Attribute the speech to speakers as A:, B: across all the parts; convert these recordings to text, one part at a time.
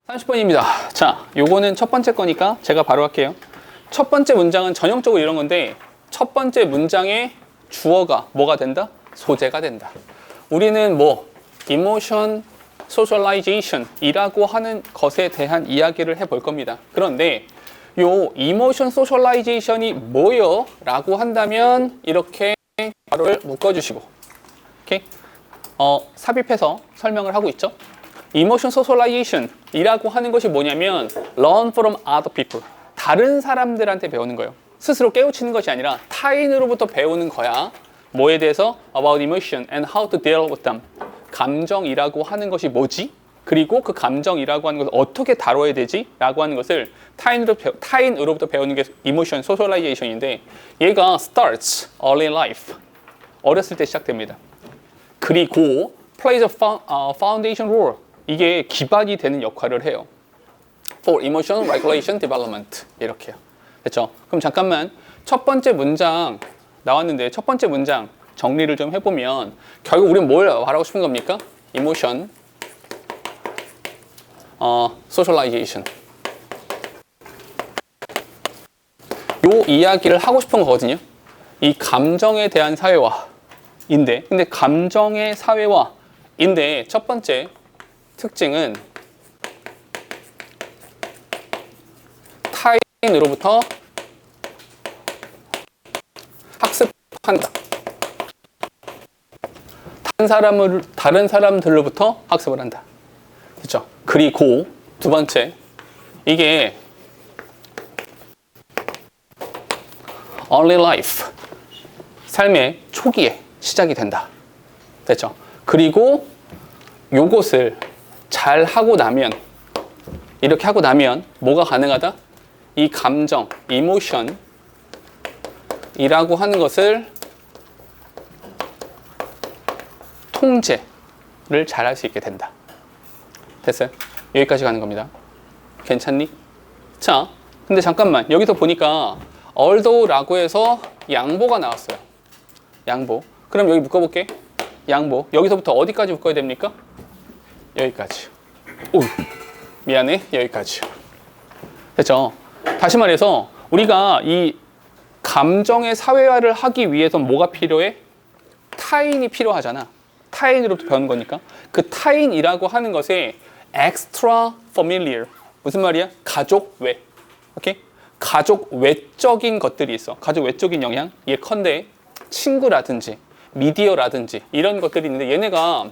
A: 30번입니다. 자, 요거는 첫 번째 거니까 제가 바로 할게요. 첫 번째 문장은 전형적으로 이런 건데, 첫 번째 문장의 주어가 뭐가 된다? 소재가 된다. 우리는 emotion socialization 이라고 하는 것에 대한 이야기를 해볼 겁니다. 그런데 요 emotion socialization이 뭐요? 라고 한다면 이렇게 바로를 묶어주시고, 오케이? 삽입해서 설명을 하고 있죠. emotion socialization 이라고 하는 것이 뭐냐면 learn from other people, 다른 사람들한테 배우는 거예요. 스스로 깨우치는 것이 아니라 타인으로부터 배우는 거야. 뭐에 대해서? about emotion and how to deal with them. 감정이라고 하는 것이 뭐지? 그리고 그 감정이라고 하는 것을 어떻게 다뤄야 되지? 라고 하는 것을 타인으로부터 배우는 게 emotion socialization인데, 얘가 starts early life, 어렸을 때 시작됩니다. 그리고 plays a foundation role, 이게 기반이 되는 역할을 해요. for emotion regulation development, 이렇게요. 됐죠? 그럼 잠깐만, 첫 번째 문장 나왔는데 첫 번째 문장 정리를 좀 해보면 결국 우리는 뭘 말하고 싶은 겁니까? emotion socialization, 요 이야기를 하고 싶은 거거든요. 이 감정에 대한 사회화인데, 근데 감정의 사회화인데 첫 번째 특징은 타인으로부터 학습한다. 다른 사람들로부터 학습을 한다. 그렇죠? 그리고 두 번째, 이게 early life, 삶의 초기에 시작이 된다. 됐죠? 그리고 요것을 잘 하고 나면, 이렇게 하고 나면 뭐가 가능하다? 이 감정, emotion 이라고 하는 것을 통제를 잘 할 수 있게 된다. 됐어요? 여기까지 가는 겁니다. 괜찮니? 자, 근데 잠깐만, 여기서 보니까 although라고 해서 양보가 나왔어요. 양보. 그럼 여기 묶어볼게. 양보. 여기서부터 어디까지 묶어야 됩니까? 여기까지. 오, 미안해. 여기까지. 됐죠? 다시 말해서 우리가 이 감정의 사회화를 하기 위해선 뭐가 필요해? 타인이 필요하잖아. 타인으로부터 배우는 거니까. 그 타인이라고 하는 것에 extra familiar, 무슨 말이야? 가족 외. 오케이? 가족 외적인 것들이 있어. 가족 외적인 영향. 예컨대 친구라든지 미디어라든지 이런 것들이 있는데, 얘네가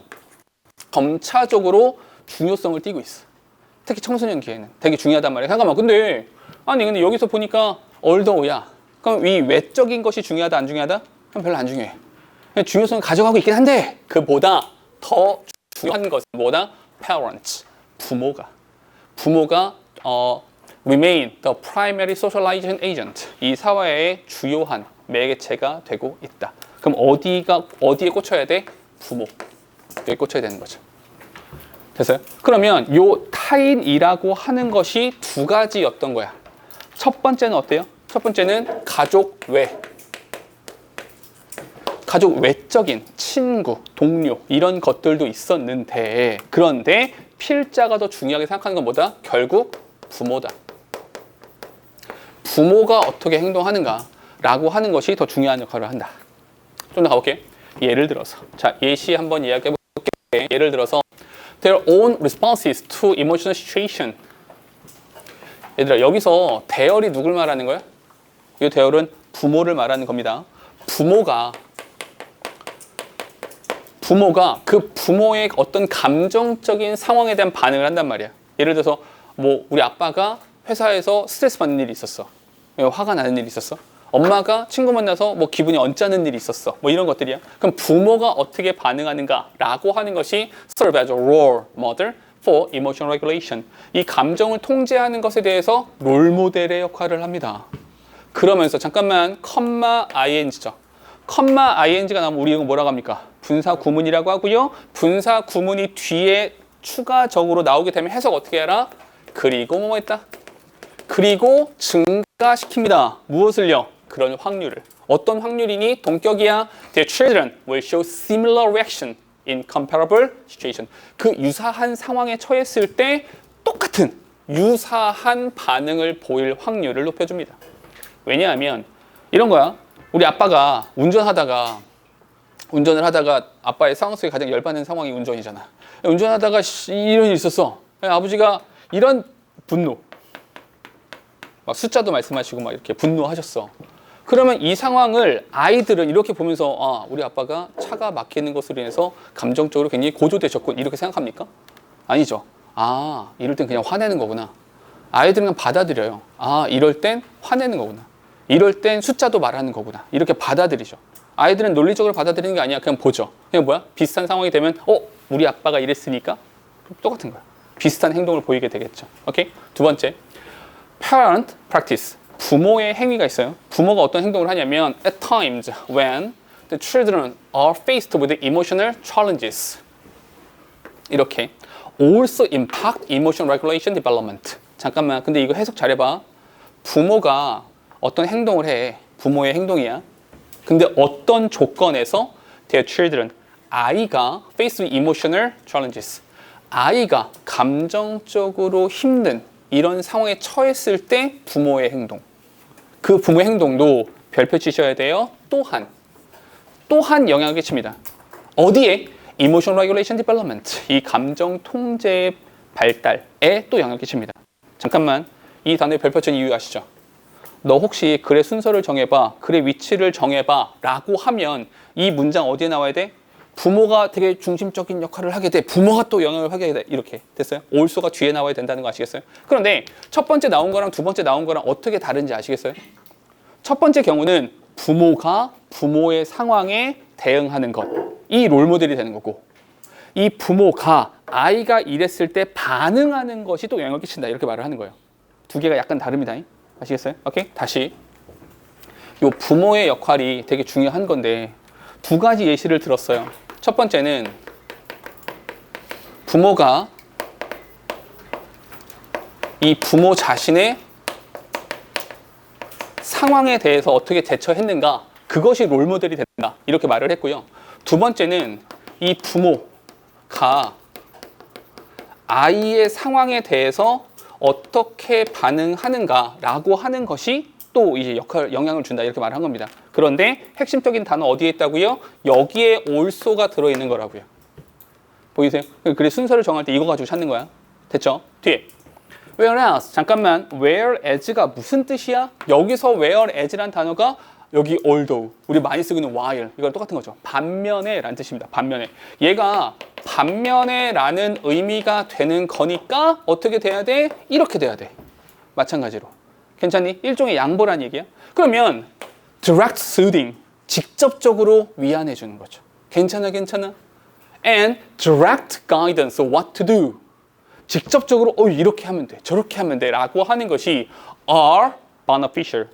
A: 점차적으로 중요성을 띠고 있어. 특히 청소년 기회는 되게 중요하단 말이야. 잠깐만, 근데 여기서 보니까 olthough야. 그럼 이 외적인 것이 중요하다, 안 중요하다? 그럼 별로 안 중요해. 중요성을 가져가고 있긴 한데, 그보다 더 중요한 것은 뭐다? parents, 부모가 remain the primary socialization agent, 이 사회의 주요한 매개체가 되고 있다. 그럼 어디에 꽂혀야 돼? 부모. 여기 꽂혀야 되는 거죠. 됐어요? 그러면 요 타인이라고 하는 것이 두 가지였던 거야. 첫 번째는 어때요? 첫 번째는 가족 외적인 친구, 동료 이런 것들도 있었는데, 그런데 필자가 더 중요하게 생각하는 건 뭐다? 결국 부모다. 부모가 어떻게 행동하는가 라고 하는 것이 더 중요한 역할을 한다. 좀 더 가볼게요. 예를 들어서, 자, 예시 한번 이야기해 볼게요. 예를 들어서 their own responses to emotional situation. 얘들아, 여기서 대열이 누굴 말하는 거야? 이 대열은 부모를 말하는 겁니다. 부모가 그 부모의 어떤 감정적인 상황에 대한 반응을 한단 말이야. 예를 들어서 우리 아빠가 회사에서 스트레스 받는 일이 있었어. 화가 나는 일이 있었어. 엄마가 친구 만나서 기분이 언짢은 일이 있었어. 이런 것들이야. 그럼 부모가 어떻게 반응하는가라고 하는 것이 serve as a role model for emotional regulation. 이 감정을 통제하는 것에 대해서 롤모델의 역할을 합니다. 그러면서 잠깐만, 컴마 ing죠. 컴마 ing가 나오면 우리 이거 뭐라고 합니까? 분사 구문이라고 하고요. 분사 구문이 뒤에 추가적으로 나오게 되면 해석 어떻게 해라? 그리고 뭐 했다? 그리고 증가시킵니다. 무엇을요? 그런 확률을. 어떤 확률이니? 동격이야. Their children will show similar reaction in comparable situation. 그 유사한 상황에 처했을 때 똑같은 유사한 반응을 보일 확률을 높여줍니다. 왜냐하면 이런 거야. 우리 아빠가 운전을 하다가 아빠의 상황 속에 가장 열받는 상황이 운전이잖아. 운전하다가 이런 일이 있었어. 아버지가 이런 분노, 막 숫자도 말씀하시고 막 이렇게 분노하셨어. 그러면 이 상황을 아이들은 이렇게 보면서 아, 우리 아빠가 차가 막히는 것으로 인해서 감정적으로 굉장히 고조되셨군 이렇게 생각합니까? 아니죠. 아, 이럴 땐 그냥 화내는 거구나. 아이들은 그냥 받아들여요. 아, 이럴 땐 화내는 거구나. 이럴 땐 숫자도 말하는 거구나. 이렇게 받아들이죠. 아이들은 논리적으로 받아들이는 게 아니야. 그냥 보죠. 그냥 뭐야? 비슷한 상황이 되면 우리 아빠가 이랬으니까 똑같은 거야. 비슷한 행동을 보이게 되겠죠. 오케이? 두 번째, parent practice. 부모의 행위가 있어요. 부모가 어떤 행동을 하냐면 at times when the children are faced with emotional challenges 이렇게 also impact emotion regulation development. 잠깐만, 근데 이거 해석 잘해봐. 부모가 어떤 행동을 해. 부모의 행동이야. 근데 어떤 조건에서 their children, 아이가 faced with emotional challenges, 아이가 감정적으로 힘든 이런 상황에 처했을 때 부모의 행동, 그 부모의 행동도 별표 치셔야 돼요. 또한 영향을 끼칩니다. 어디에? Emotion Regulation Development, 이 감정 통제의 발달에 또 영향을 끼칩니다. 잠깐만, 이 단어에 별표 친 이유 아시죠? 너 혹시 글의 순서를 정해봐, 글의 위치를 정해봐 라고 하면 이 문장 어디에 나와야 돼? 부모가 되게 중심적인 역할을 하게 돼. 부모가 또 영향을 하게 돼. 이렇게 됐어요? 올소가 뒤에 나와야 된다는 거 아시겠어요? 그런데 첫 번째 나온 거랑 두 번째 나온 거랑 어떻게 다른지 아시겠어요? 첫 번째 경우는 부모가 부모의 상황에 대응하는 것, 이 롤모델이 되는 거고, 이 부모가 아이가 이랬을 때 반응하는 것이 또 영향을 끼친다 이렇게 말을 하는 거예요. 두 개가 약간 다릅니다. 아시겠어요? 오케이? 다시 이 부모의 역할이 되게 중요한 건데 두 가지 예시를 들었어요. 첫 번째는 부모가 이 부모 자신의 상황에 대해서 어떻게 대처했는가, 그것이 롤모델이 된다 이렇게 말을 했고요. 두 번째는 이 부모가 아이의 상황에 대해서 어떻게 반응하는가라고 하는 것이 또 이제 영향을 준다 이렇게 말한 겁니다. 그런데 핵심적인 단어 어디에 있다고요? 여기에 올소가 들어있는 거라고요. 보이세요? 그래 순서를 정할 때 이거 가지고 찾는 거야. 됐죠? 뒤에 whereas, 잠깐만, whereas가 무슨 뜻이야? 여기서 whereas란 단어가 여기 although, 우리 많이 쓰고 있는 while, 이거랑 똑같은 거죠. 반면에 라는 뜻입니다. 반면에. 얘가 반면에 라는 의미가 되는 거니까 어떻게 돼야 돼? 이렇게 돼야 돼. 마찬가지로. 괜찮니? 일종의 양보란 얘기야. 그러면 direct soothing, 직접적으로 위안해 주는 거죠. 괜찮아? and direct guidance, what to do, 직접적으로 이렇게 하면 돼, 저렇게 하면 돼 라고 하는 것이 are beneficial,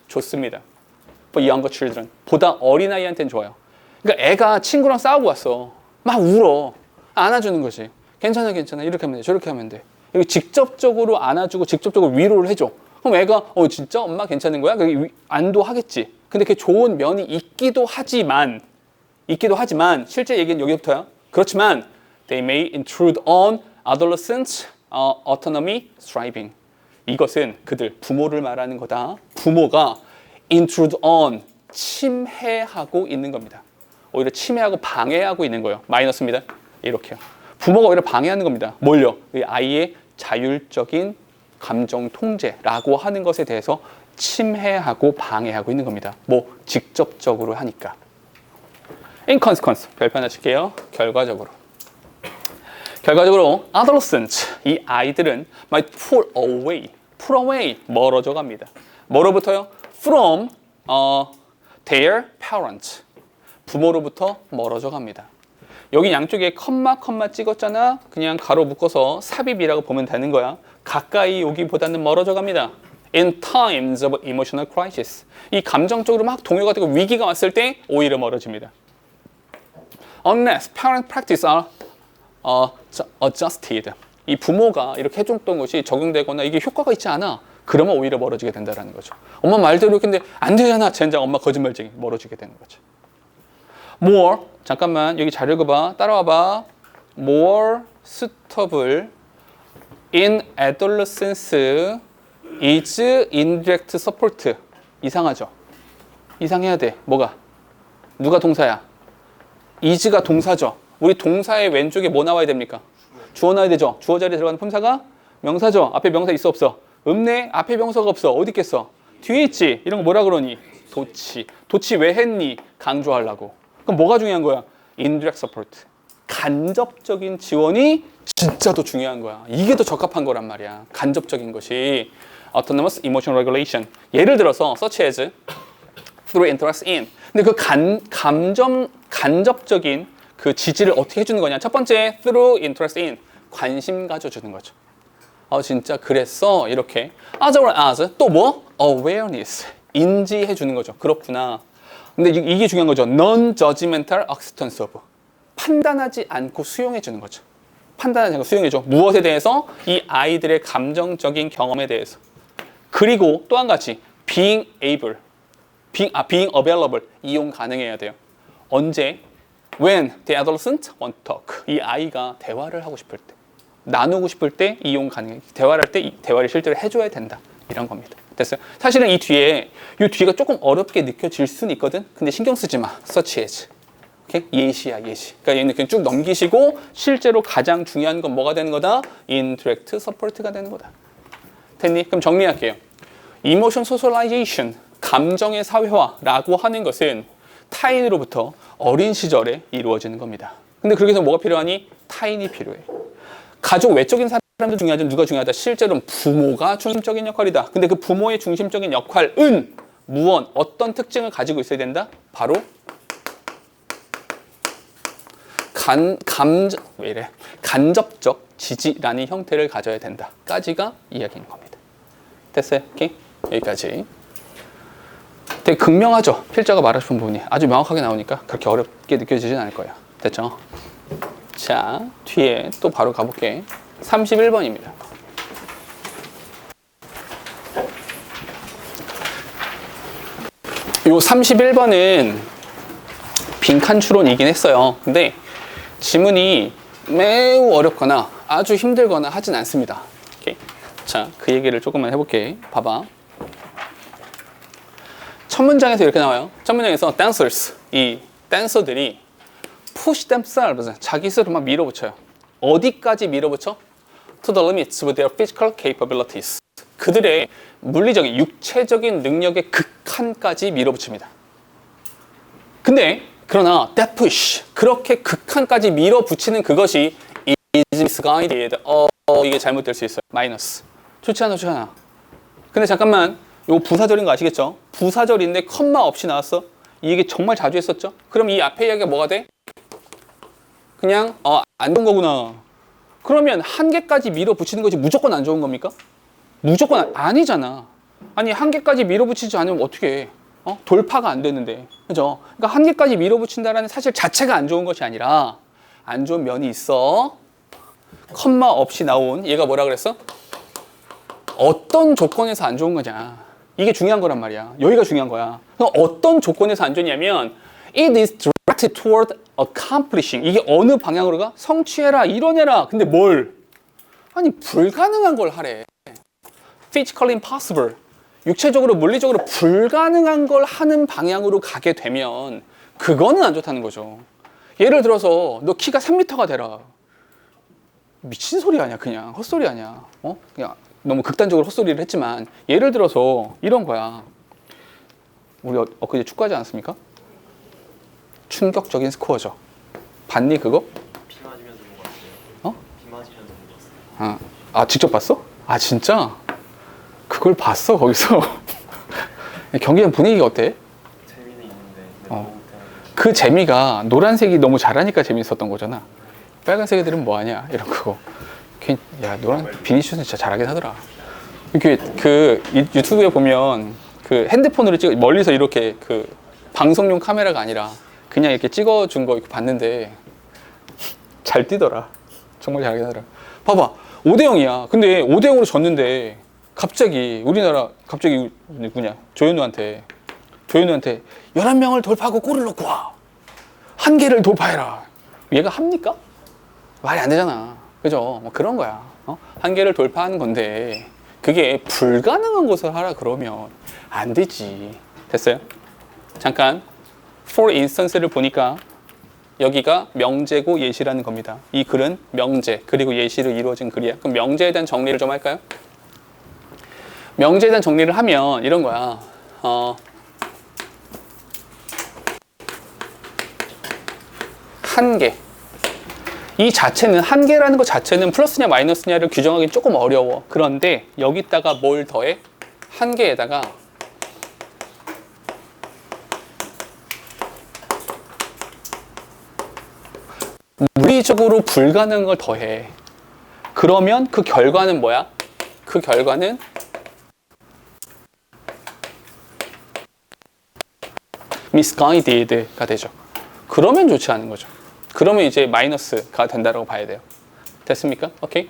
A: 좋습니다. for younger children, 보다 어린아이한테는 좋아요. 그러니까 애가 친구랑 싸우고 왔어. 막 울어. 안아주는 거지. 괜찮아, 이렇게 하면 돼, 저렇게 하면 돼. 이거 직접적으로 안아주고 직접적으로 위로를 해줘. 그럼 애가 진짜 엄마 괜찮은 거야? 안도하겠지. 근데 그게 좋은 면이 있기도 하지만 실제 얘기는 여기부터야. 그렇지만 they may intrude on adolescents autonomy striving. 이것은 그들, 부모를 말하는 거다. 부모가 intrude on, 침해하고 있는 겁니다. 오히려 침해하고 방해하고 있는 거예요. 마이너스입니다. 이렇게요. 부모가 오히려 방해하는 겁니다. 뭘요? 이 아이의 자율적인 감정 통제라고 하는 것에 대해서 침해하고 방해하고 있는 겁니다. 뭐 직접적으로 하니까. In consequence, 별표 하나 칠게요. 결과적으로 adolescents, 이 아이들은 might pull away, 멀어져 갑니다. 뭐로부터요? From their parents, 부모로부터 멀어져 갑니다. 여기 양쪽에 컴마 찍었잖아. 그냥 가로 묶어서 삽입이라고 보면 되는 거야. 가까이 오기보다는 멀어져 갑니다. In times of emotional crisis, 이 감정적으로 막 동요가 되고 위기가 왔을 때 오히려 멀어집니다. Unless parent practice are adjusted, 이 부모가 이렇게 해줬던 것이 적용되거나 이게 효과가 있지 않아. 그러면 오히려 멀어지게 된다는 거죠. 엄마 말대로 이렇게 했는데 안 되잖아. 젠장, 엄마 거짓말쟁이. 멀어지게 되는 거죠. More, 잠깐만 여기 잘 읽어봐. 따라와봐. More suitable in adolescence is indirect support. 이상하죠? 이상해야 돼. 뭐가? 누가 동사야? is가 동사죠. 우리 동사의 왼쪽에 뭐 나와야 됩니까? 주어 나와야 되죠. 주어 자리에 들어가는 품사가 명사죠. 앞에 명사 있어 없어? 없네. 앞에 명사가 없어. 어디 있겠어? 뒤에 있지. 이런 거 뭐라 그러니? 도치. 도치 왜 했니? 강조하려고. 그럼 뭐가 중요한 거야? indirect support. 간접적인 지원이 진짜 더 중요한 거야. 이게 더 적합한 거란 말이야. 간접적인 것이. autonomous emotional regulation. 예를 들어서 such as through interest in. 근데 그 간접적인 그 지지를 어떻게 해주는 거냐? 첫 번째, through interest in. 관심 가져주는 거죠. 진짜 그랬어. 이렇게. as well as 또 뭐? awareness. 인지해 주는 거죠. 그렇구나. 근데 이게 중요한 거죠. non-judgmental acceptance of. 판단하지 않고 수용해 주는 거죠. 판단하지 않고 수용해 줘. 무엇에 대해서? 이 아이들의 감정적인 경험에 대해서. 그리고 또 한 가지. being able. being available. 이용 가능해야 돼요. 언제? When the adolescent want to talk. 이 아이가 대화를 하고 싶을 때. 나누고 싶을 때 이용 가능해. 대화를 할 때 이 대화를 실제로 해줘야 된다. 이런 겁니다. 됐어요? 사실은 이 뒤가 조금 어렵게 느껴질 수는 있거든. 근데 신경 쓰지 마. such as. 오케이? 예시야, 예시. 그러니까 얘는 그냥 쭉 넘기시고 실제로 가장 중요한 건 뭐가 되는 거다? indirect support가 되는 거다. 됐니? 그럼 정리할게요. emotion socialization, 감정의 사회화라고 하는 것은 타인으로부터 어린 시절에 이루어지는 겁니다. 근데 그렇게 해서 뭐가 필요하니? 타인이 필요해. 가족 외적인 사람도 중요하지만 누가 중요하다? 실제로는 부모가 중심적인 역할이다. 근데 그 부모의 중심적인 역할은 무언, 어떤 특징을 가지고 있어야 된다? 바로 간접적 지지라는 형태를 가져야 된다까지가 이야기인 겁니다. 됐어요? 오케이? 여기까지. 되게 극명하죠? 필자가 말하고 싶은 부분이 아주 명확하게 나오니까 그렇게 어렵게 느껴지진 않을 거예요. 됐죠? 자, 뒤에 또 바로 가볼게. 31번입니다. 요 31번은 빈칸 추론이긴 했어요. 근데 지문이 매우 어렵거나 아주 힘들거나 하진 않습니다. 오케이? 자, 그 얘기를 조금만 해볼게. 봐봐. 첫 문장에서 이렇게 나와요. 첫 문장에서 dancers, 이 댄서들이 push themselves, 자기 스스로 막 밀어붙여요. 어디까지 밀어붙여? to the limits of their physical capabilities. 그들의 물리적인, 육체적인 능력의 극한까지 밀어붙입니다. 근데 그러나 that push, 그렇게 극한까지 밀어붙이는 그것이 is misguided. 이게 잘못될 수 있어요. 마이너스. 좋지 않아, 좋지 않아. 근데 잠깐만, 이거 부사절인 거 아시겠죠? 부사절인데 컴마 없이 나왔어. 이게 정말 자주 했었죠? 그럼 이 앞에 이야기가 뭐가 돼? 그냥 안 좋은 거구나. 그러면 한계까지 밀어붙이는 것이 무조건 안 좋은 겁니까? 무조건 아니잖아. 아니, 한계까지 밀어붙이지 않으면 어떻게 해? 돌파가 안 되는데. 그죠? 그러니까 한계까지 밀어붙인다는 사실 자체가 안 좋은 것이 아니라 안 좋은 면이 있어. 컴마 없이 나온 얘가 뭐라 그랬어? 어떤 조건에서 안 좋은 거냐. 이게 중요한 거란 말이야. 여기가 중요한 거야. 그럼 어떤 조건에서 안 좋냐면 it is directed toward accomplishing. 이게 어느 방향으로 가? 성취해라, 이뤄내라. 근데 뭘? 아니, 불가능한 걸 하래. physically impossible. 육체적으로, 물리적으로 불가능한 걸 하는 방향으로 가게 되면 그거는 안 좋다는 거죠. 예를 들어서 너 키가 3m가 되라. 미친 소리 아니야, 그냥. 헛소리 아니야. 그냥 너무 극단적으로 헛소리를 했지만 예를 들어서 이런 거야. 우리 엊그제 축구하지 않았습니까? 충격적인 스코어죠. 봤니 그거?
B: 비 맞으면서 본 것 같아요. 비 맞으면서 본 것 같아요.
A: 아, 직접 봤어? 아, 진짜? 그걸 봤어, 거기서? 경기장 분위기가 어때?
B: 재미는 있는데
A: 그 재미가 노란색이 너무 잘하니까 재밌었던 거잖아. 빨간색 애들은 뭐하냐 이런 거. 야, 비니시우스는 진짜 잘하긴 하더라. 이렇게 그 유튜브에 보면 그 핸드폰으로 찍어, 멀리서 이렇게 그 방송용 카메라가 아니라 그냥 이렇게 찍어준 거 봤는데 잘 뛰더라. 정말 잘하긴 하더라. 봐봐, 5대0이야. 근데 5대0으로 졌는데 갑자기 우리나라 누구냐, 조현우한테 11명을 돌파하고 골을 넣고 와. 한 개를 돌파해라. 얘가 합니까? 말이 안 되잖아. 그죠? 뭐 그런 거야. 한계를 돌파하는 건데 그게 불가능한 것을 하라 그러면 안 되지. 됐어요? 잠깐 for instance를 보니까 여기가 명제고 예시라는 겁니다. 이 글은 명제 그리고 예시로 이루어진 글이야. 그럼 명제에 대한 정리를 좀 할까요? 명제에 대한 정리를 하면 이런 거야. 한계. 이 자체는 한계라는 것 자체는 플러스냐 마이너스냐를 규정하기 조금 어려워. 그런데 여기다가 뭘 더해? 한계에다가 물리적으로 불가능한 걸 더해. 그러면 그 결과는 뭐야? 그 결과는 misguided가 되죠. 그러면 좋지 않은 거죠. 그러면 이제 마이너스가 된다고 봐야 돼요. 됐습니까? 오케이.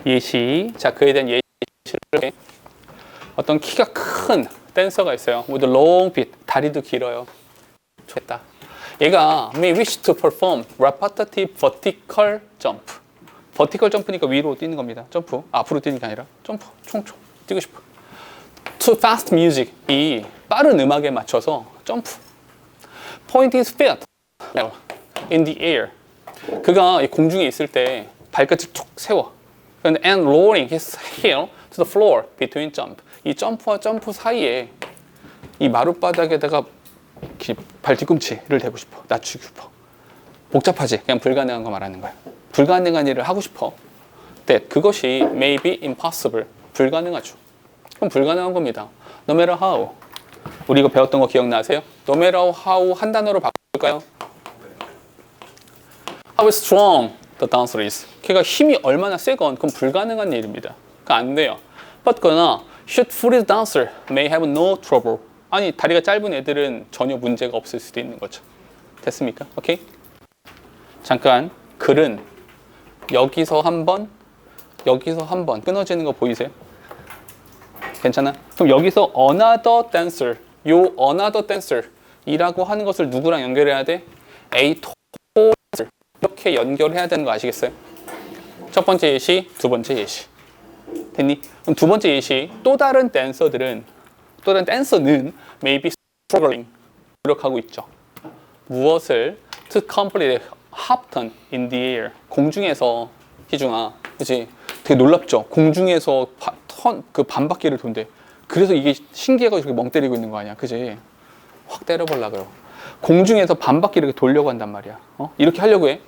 A: 예시. 자, 그에 대한 예시를 어떤 키가 큰 댄서가 있어요. with a long beat. 다리도 길어요. 좋겠다. 얘가 may wish to perform repetitive vertical jump. vertical jump니까 위로 뛰는 겁니다. 점프. 앞으로 뛰는 게 아니라 점프. 총총 뛰고 싶어. to fast music. 이 빠른 음악에 맞춰서 점프. point his feet in the air. 그가 공중에 있을 때 발끝을 툭 세워. and lowering his heel to the floor between jump. 이 점프와 점프 사이에 이 마룻바닥에다가 발 뒤꿈치를 대고 싶어. 낮추고 싶어. 복잡하지? 그냥 불가능한 거 말하는 거야. 불가능한 일을 하고 싶어. that 그것이 may be impossible. 불가능하죠. 그럼 불가능한 겁니다. no matter how. 우리 이거 배웠던 거 기억나세요? no matter how 한 단어로 바꿀까요? How strong the dancer is. 걔가 힘이 얼마나 세건 그건 불가능한 일입니다. 그거 안 돼요. But 그러나 should foolish dancer may have no trouble. 아니 다리가 짧은 애들은 전혀 문제가 없을 수도 있는 거죠. 됐습니까? 오케이? 잠깐 글은 여기서 한 번, 여기서 한 번 끊어지는 거 보이세요? 괜찮아? 그럼 여기서 another dancer, 요 another dancer 이라고 하는 것을 누구랑 연결해야 돼? A dancer 이렇게 연결해야 되는 거 아시겠어요? 첫 번째 예시, 두 번째 예시. 됐니? 그럼 두 번째 예시, 또 다른 댄서는 maybe struggling 노력하고 있죠. 무엇을 to complete half turn in the air. 공중에서 희중아, 그렇지? 되게 놀랍죠. 공중에서 그 반바퀴를 돈대. 그래서 이게 신기해가지고 멍 때리고 있는 거 아니야, 그지? 확 때려보려고요. 공중에서 반바퀴를 돌려고 한단 말이야. 이렇게 하려고 해.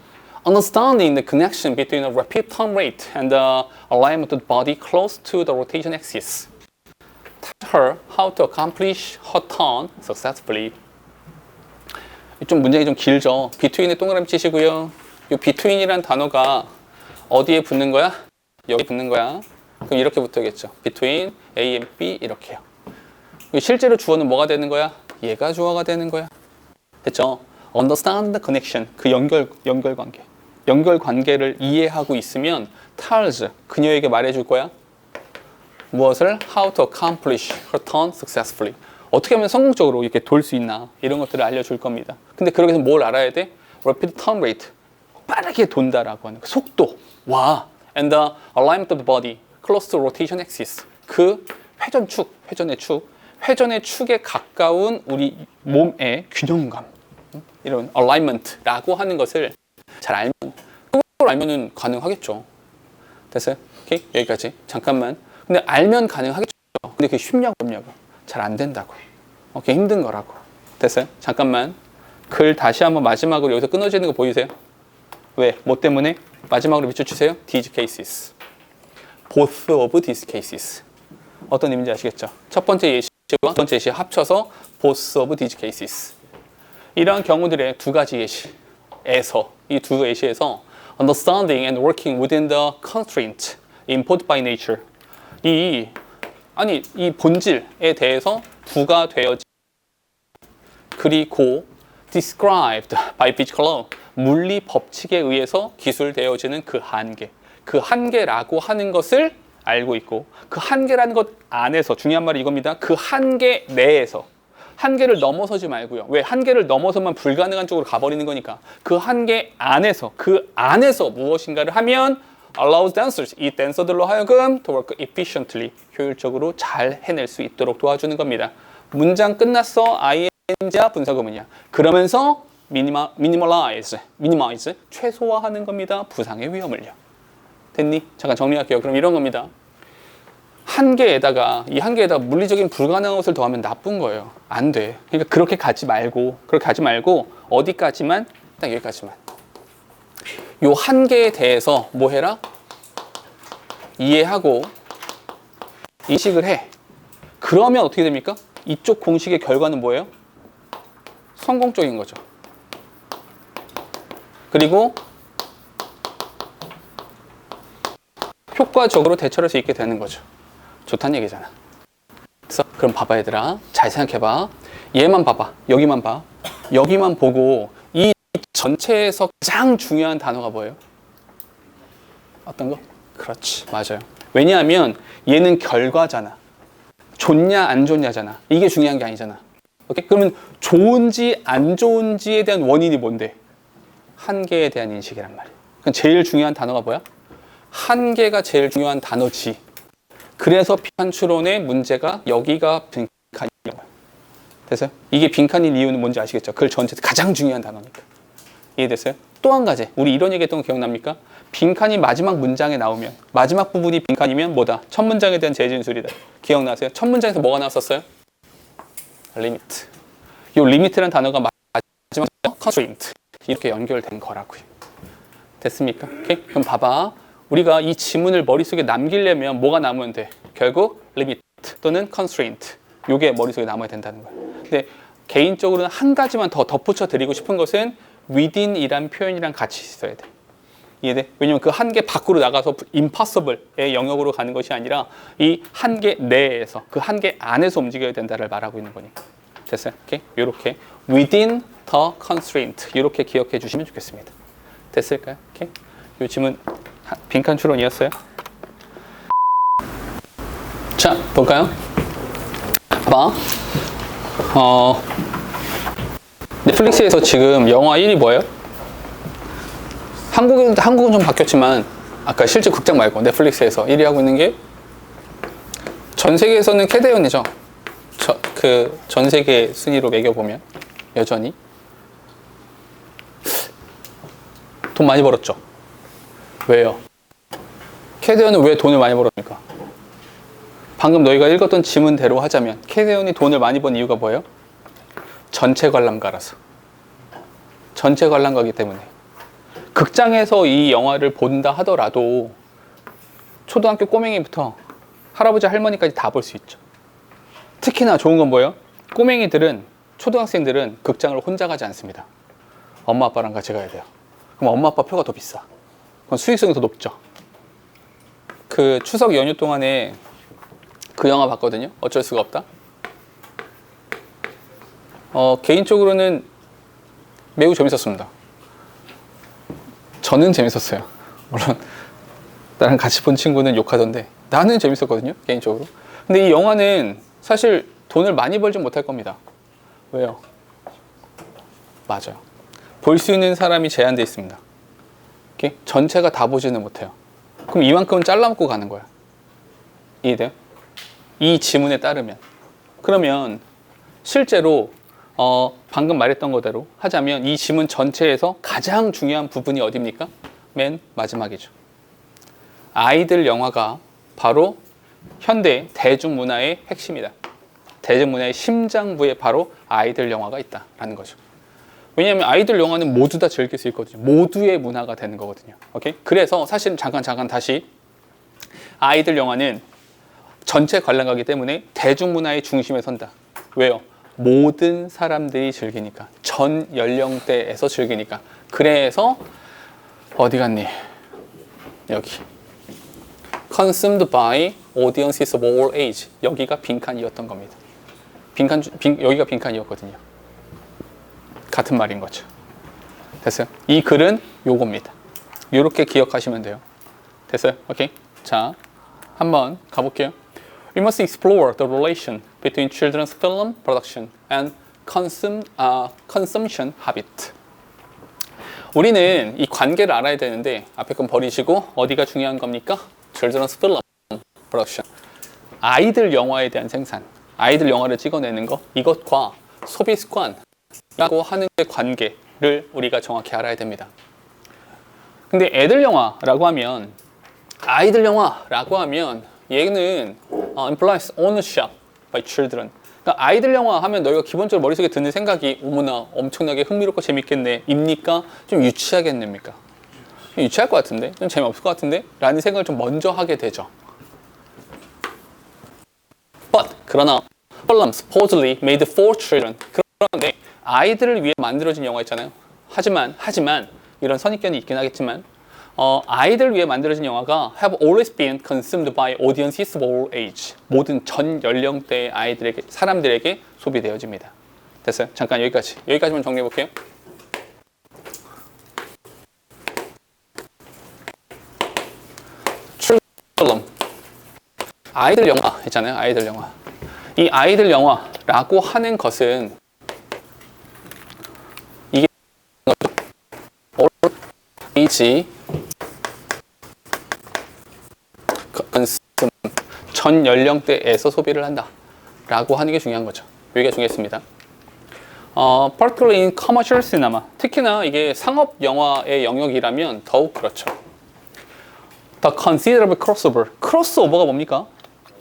A: Understanding the connection between a rapid turn rate and the alignment of the body close to the rotation axis. Taught her how to accomplish her turn successfully. 좀 문장이 좀 길죠. between에 동그라미 치시고요. 이 between이란 단어가 어디에 붙는 거야? 여기 붙는 거야. 그럼 이렇게 붙어야겠죠. between A and B 이렇게요. 실제로 주어는 뭐가 되는 거야? 얘가 주어가 되는 거야. 됐죠? Understand the connection. 그 연결관계. 연결관계를 이해하고 있으면 tells 그녀에게 말해줄 거야. 무엇을? How to accomplish her turn successfully. 어떻게 하면 성공적으로 이렇게 돌 수 있나 이런 것들을 알려줄 겁니다. 근데 그러기 위해서 뭘 알아야 돼? Rapid turn rate. 빠르게 돈다라고 하는 그 속도. 와. And the alignment of the body close to rotation axis. 그 회전축, 회전의 축에 가까운 우리 몸의 균형감. 이런 alignment라고 하는 것을 잘 알면, 그걸 알면은 가능하겠죠. 됐어요? 오케이? 여기까지. 잠깐만. 근데 알면 가능하겠죠. 근데 그게 쉽냐고 없냐고. 잘 안 된다고. 오케이? 힘든 거라고. 됐어요? 잠깐만. 글 다시 한번 마지막으로 여기서 끊어지는 거 보이세요? 왜? 뭐 때문에? 마지막으로 밑줄주세요. These cases. Both of these cases. 어떤 의미인지 아시겠죠? 첫 번째 예시와 두 번째 예시 합쳐서 Both of these cases. 이러한 경우들의 두 가지 예시에서 이 두 예시에서 understanding and working within the constraint imposed by nature. 이 본질에 대해서 부가되어진 그리고 described by physical law. 물리 법칙에 의해서 기술되어지는 그 한계라고 하는 것을 알고 있고 그 한계라는 것 안에서 중요한 말이 이겁니다. 그 한계 내에서 한계를 넘어서지 말고요. 왜? 한계를 넘어서만 불가능한 쪽으로 가버리는 거니까 그 한계 안에서 무엇인가를 하면 allows dancers, 이 댄서들로 하여금 to work efficiently, 효율적으로 잘 해낼 수 있도록 도와주는 겁니다. 문장 끝났어. ing야 분사구문이야. 그러면서 minimize, 최소화하는 겁니다. 부상의 위험을요. 됐니? 잠깐 정리할게요. 그럼 이런 겁니다. 한 개에다가 물리적인 불가능한 것을 더하면 나쁜 거예요. 안 돼. 그러니까 그렇게 가지 말고 어디까지만, 딱 여기까지만. 요 한 개에 대해서 뭐 해라? 이해하고 인식을 해. 그러면 어떻게 됩니까? 이쪽 공식의 결과는 뭐예요? 성공적인 거죠. 그리고 효과적으로 대처할 수 있게 되는 거죠. 좋다는 얘기잖아. 그래서 그럼 봐봐 얘들아. 잘 생각해봐. 얘만 봐봐. 여기만 봐. 여기만 보고 이 전체에서 가장 중요한 단어가 뭐예요? 어떤 거? 그렇지. 맞아요. 왜냐하면 얘는 결과잖아. 좋냐 안 좋냐잖아. 이게 중요한 게 아니잖아. 오케이? 그러면 좋은지 안 좋은지에 대한 원인이 뭔데? 한계에 대한 인식이란 말이야. 그럼 제일 중요한 단어가 뭐야? 한계가 제일 중요한 단어지. 그래서 빈칸 추론의 문제가 여기가 빈칸이에요. 됐어요? 이게 빈칸인 이유는 뭔지 아시겠죠? 그 전체 가장 중요한 단어니까. 이해됐어요? 또 한 가지. 우리 이런 얘기했던 거 기억납니까? 빈칸이 마지막 문장에 나오면, 마지막 부분이 빈칸이면 뭐다? 첫 문장에 대한 재진술이다. 기억나세요? 첫 문장에서 뭐가 나왔었어요? 리미트. 이 리미트라는 단어가 마지막 constraint 이렇게 연결된 거라고요. 됐습니까? 오케이? 그럼 봐봐. 우리가 이 지문을 머릿속에 남기려면 뭐가 남으면 돼? 결국 리미트 또는 constraint. 이게 머릿속에 남아야 된다는 거예요. 근데 개인적으로는 한 가지만 더 덧붙여 드리고 싶은 것은 within이란 표현이랑 같이 있어야 돼. 이해돼? 왜냐면 그 한계 밖으로 나가서 impossible의 영역으로 가는 것이 아니라 이 한계 내에서, 그 한계 안에서 움직여야 된다를 말하고 있는 거니까. 됐어요? 오케이? 요렇게 within the constraint 이렇게 기억해 주시면 좋겠습니다. 됐을까요? 오케이? 요 질문 빈칸 추론이었어요. 자, 볼까요? 봐봐. 넷플릭스에서 지금 영화 1위 뭐예요? 한국은 좀 바뀌었지만 아까 실제 극장 말고 넷플릭스에서 1위 하고 있는 게 전 세계에서는 캐대언이죠. 그 전 세계 순위로 매겨보면 여전히 돈 많이 벌었죠. 왜요? 캐대언은 왜 돈을 많이 벌었습니까? 방금 너희가 읽었던 지문대로 하자면 캐대언이 돈을 많이 번 이유가 뭐예요? 전체 관람가라서. 전체 관람가기 때문에. 극장에서 이 영화를 본다 하더라도 초등학교 꼬맹이부터 할아버지 할머니까지 다 볼 수 있죠. 특히나 좋은 건 뭐예요? 꼬맹이들은, 초등학생들은 극장을 혼자 가지 않습니다. 엄마 아빠랑 같이 가야 돼요. 그럼 엄마 아빠 표가 더 비싸. 그럼 수익성이 더 높죠. 그 추석 연휴 동안에 그 영화 봤거든요. 어쩔 수가 없다. 개인적으로는 매우 재밌었습니다. 저는 재밌었어요. 물론 나랑 같이 본 친구는 욕하던데 나는 재밌었거든요. 개인적으로. 근데 이 영화는 사실 돈을 많이 벌지 못할 겁니다. 왜요? 맞아요. 볼 수 있는 사람이 제한되어 있습니다. 이렇게 전체가 다 보지는 못해요. 그럼 이만큼은 잘라먹고 가는 거야. 이해돼요? 이 지문에 따르면. 그러면 실제로 방금 말했던 거대로 하자면 이 지문 전체에서 가장 중요한 부분이 어디입니까? 맨 마지막이죠. 아이들 영화가 바로 현대 대중문화의 핵심이다. 대중문화의 심장부에 바로 아이들 영화가 있다라는 거죠. 왜냐하면 아이들 영화는 모두 다 즐길 수 있거든요. 모두의 문화가 되는 거거든요. 오케이? 그래서 사실 잠깐 다시 아이들 영화는 전체 관람가기 때문에 대중문화의 중심에 선다. 왜요? 모든 사람들이 즐기니까. 전 연령대에서 즐기니까. 그래서 어디 갔니? 여기. Consumed by audiences of all age. 여기가 빈칸이었던 겁니다. 여기가 빈칸이었거든요. 같은 말인 거죠. 됐어요? 이 글은 요겁니다. 요렇게 기억하시면 돼요. 됐어요? 오케이? 자, 한번 가볼게요. We must explore the relation between children's film production and consumption habit. 우리는 이 관계를 알아야 되는데 앞에 건 버리시고 어디가 중요한 겁니까? Children's film production. 아이들 영화에 대한 생산, 아이들 영화를 찍어내는 것, 이것과 소비 습관이라고 하는 관계를 우리가 정확히 알아야 됩니다. 근데 애들 영화라고 하면, 아이들 영화라고 하면 얘는 implies ownership by children. 그러니까 아이들 영화 하면 너희가 기본적으로 머릿속에 드는 생각이 어머나 엄청나게 흥미롭고 재밌겠네 입니까? 좀 유치하겠습니까? 좀 유치할 것 같은데? 좀 재미없을 것 같은데? 라는 생각을 좀 먼저 하게 되죠. But 그러나 film supposedly made for children. 그런데 아이들을 위해 만들어진 영화 있잖아요. 하지만 이런 선입견이 있긴 하겠지만 아이들 위해 만들어진 영화가 have always been consumed by audiences of all age. 모든 전 연령대의 아이들에게, 사람들에게 소비되어집니다. 됐어요? 잠깐 여기까지만 정리해 볼게요. film 아이들 영화 있잖아요. 아이들 영화. 이 아이들 영화라고 하는 것은 이게 all age 전 연령대에서 소비를 한다라고 하는 게 중요한 거죠. 여기가 중요했습니다. Particularly in commercial cinema, 특히나 이게 상업 영화의 영역이라면 더욱 그렇죠. The considerable crossover. 크로스오버가 뭡니까?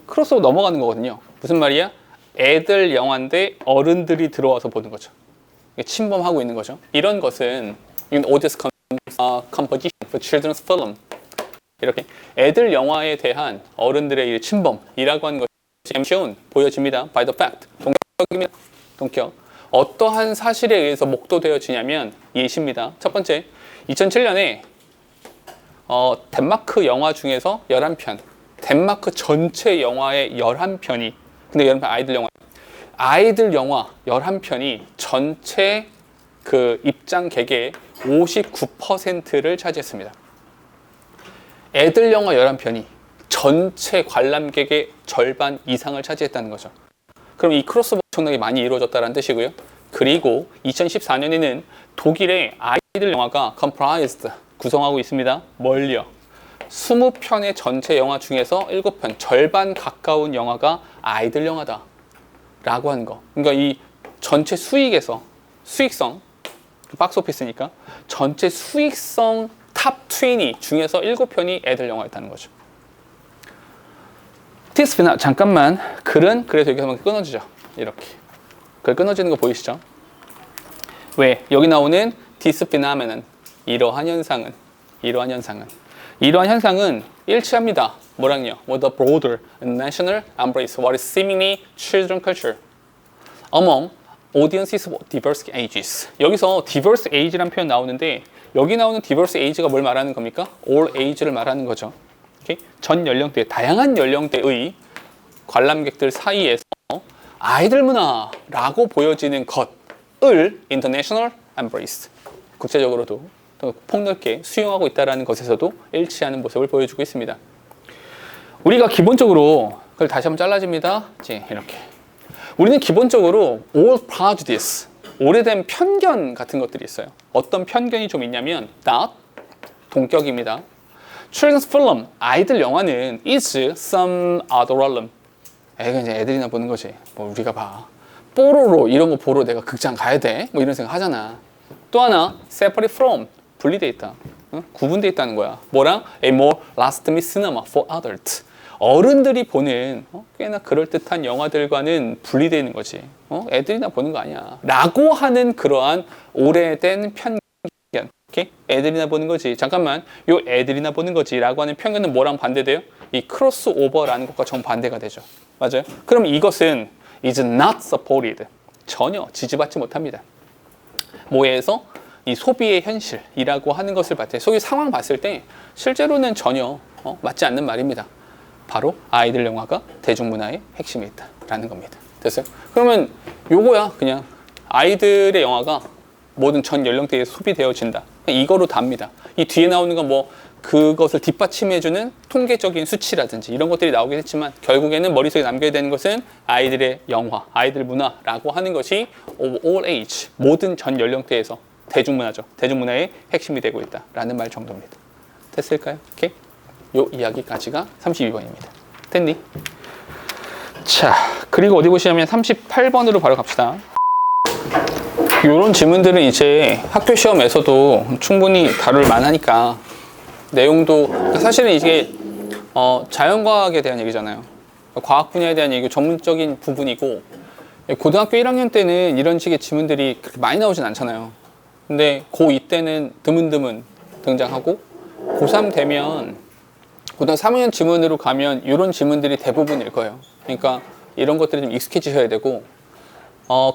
A: 크로스오버 넘어가는 거거든요. 무슨 말이야? 애들 영화인데 어른들이 들어와서 보는 거죠. 침범하고 있는 거죠. 이런 것은 audience composition for children's film. 이렇게 애들 영화에 대한 어른들의 침범이라고 하는 것이 shown, 보여집니다. by the fact, 동격입니다. 동격. 어떠한 사실에 의해서 목도되어지냐면 예시입니다. 첫 번째, 2007년에 덴마크 영화 중에서 11편, 덴마크 전체 영화의 11편이, 근데 11편 아이들 영화 11편이 전체 그 입장객의 59%를 차지했습니다. 애들 영화 11편이 전체 관람객의 절반 이상을 차지했다는 거죠. 그럼 이 크로스오버 엄청나게 많이 이루어졌다는 뜻이고요. 그리고 2014년에는 독일의 아이들 영화가 comprised, 구성하고 있습니다. 뭘요? 20편의 전체 영화 중에서 7편, 절반 가까운 영화가 아이들 영화다 라고 하는 거. 그러니까 이 전체 수익에서, 수익성, 박스오피스니까 전체 수익성 탑 20 중에서 7편이 애들 영화였다는 거죠. 티스피나 잠깐만, 글은 그래서 여기서 한번 끊어지죠. 이렇게 글 끊어지는 거 보이시죠? 왜? 여기 나오는 디스피나멘은 이러한 현상은 일치합니다. 뭐랑요? With the broader national embrace what is seemingly children culture among audiences of diverse ages. 여기서 diverse age라는 표현 나오는데 여기 나오는 diverse age가 뭘 말하는 겁니까? all age를 말하는 거죠. 오케이? 전 연령대, 다양한 연령대의 관람객들 사이에서 아이들 문화라고 보여지는 것을 international embrace, 국제적으로도 폭넓게 수용하고 있다는 것에서도 일치하는 모습을 보여주고 있습니다. 우리가 기본적으로 그걸 다시 한번 잘라집니다. 이렇게 우리는 기본적으로 old prejudice, 오래된 편견 같은 것들이 있어요. 어떤 편견이 좀 있냐면 that, 동격입니다. Children's film, 아이들 영화는 is some other realm. 이제 애들이나 보는 거지. 뭐 우리가 봐. 뽀로로 이런 거 보러 내가 극장 가야 돼? 뭐 이런 생각 하잖아. 또 하나, separate from, 분리돼 있다. 구분돼 있다는 거야. 뭐랑? A more lasting cinema for adults. 어른들이 보는 꽤나 그럴듯한 영화들과는 분리되어 있는 거지. 애들이나 보는 거 아니야. 라고 하는 그러한 오래된 편견. 오케이? 애들이나 보는 거지. 잠깐만. 요 애들이나 보는 거지. 라고 하는 편견은 뭐랑 반대돼요? 이 크로스오버라는 것과 정반대가 되죠. 맞아요? 그럼 이것은 is not supported. 전혀 지지받지 못합니다. 뭐에서? 이 소비의 현실이라고 하는 것을 봤을 때, 소비 상황 봤을 때 실제로는 전혀 맞지 않는 말입니다. 바로 아이들 영화가 대중문화의 핵심이 있다라는 겁니다. 됐어요? 그러면 요거야. 그냥 아이들의 영화가 모든 전 연령대에 소비되어진다. 이거로 답니다. 이 뒤에 나오는 건 뭐 그것을 뒷받침해주는 통계적인 수치라든지 이런 것들이 나오긴 했지만 결국에는 머릿속에 남겨야 되는 것은 아이들의 영화, 아이들 문화라고 하는 것이 all age, 모든 전 연령대에서 대중문화죠. 대중문화의 핵심이 되고 있다라는 말 정도입니다. 됐을까요? 오케이. 요 이야기까지가 32번입니다. 됐니? 자, 그리고 어디 보시냐면 38번으로 바로 갑시다. 이런 질문들은 이제 학교 시험에서도 충분히 다룰 만하니까 내용도 사실은 이게 자연과학에 대한 얘기잖아요. 과학 분야에 대한 얘기 전문적인 부분이고 고등학교 1학년 때는 이런 식의 지문들이 그렇게 많이 나오진 않잖아요. 근데 고2 때는 드문드문 등장하고 고3 되면 고등학교 3학년 지문으로 가면 이런 지문들이 대부분일 거예요. 그러니까 이런 것들이 좀 익숙해지셔야 되고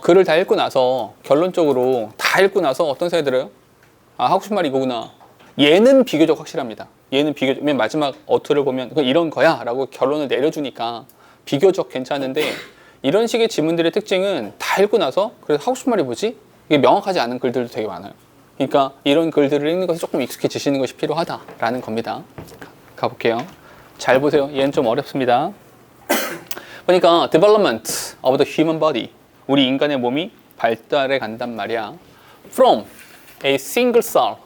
A: 글을 다 읽고 나서 결론적으로 다 읽고 나서 어떤 생각이 들어요? 아, 하고 싶은 말이 이거구나. 얘는 비교적 확실합니다. 얘는 비교적, 맨 마지막 어투를 보면 이런 거야 라고 결론을 내려주니까 비교적 괜찮은데 이런 식의 지문들의 특징은 다 읽고 나서 그래서 하고 싶은 말이 뭐지? 이게 명확하지 않은 글들도 되게 많아요. 그러니까 이런 글들을 읽는 것에 조금 익숙해지시는 것이 필요하다라는 겁니다. 가볼게요. 잘 보세요. 얘는 좀 어렵습니다. 그러니까 development of the human body, 우리 인간의 몸이 발달해 간단 말이야. From a single cell,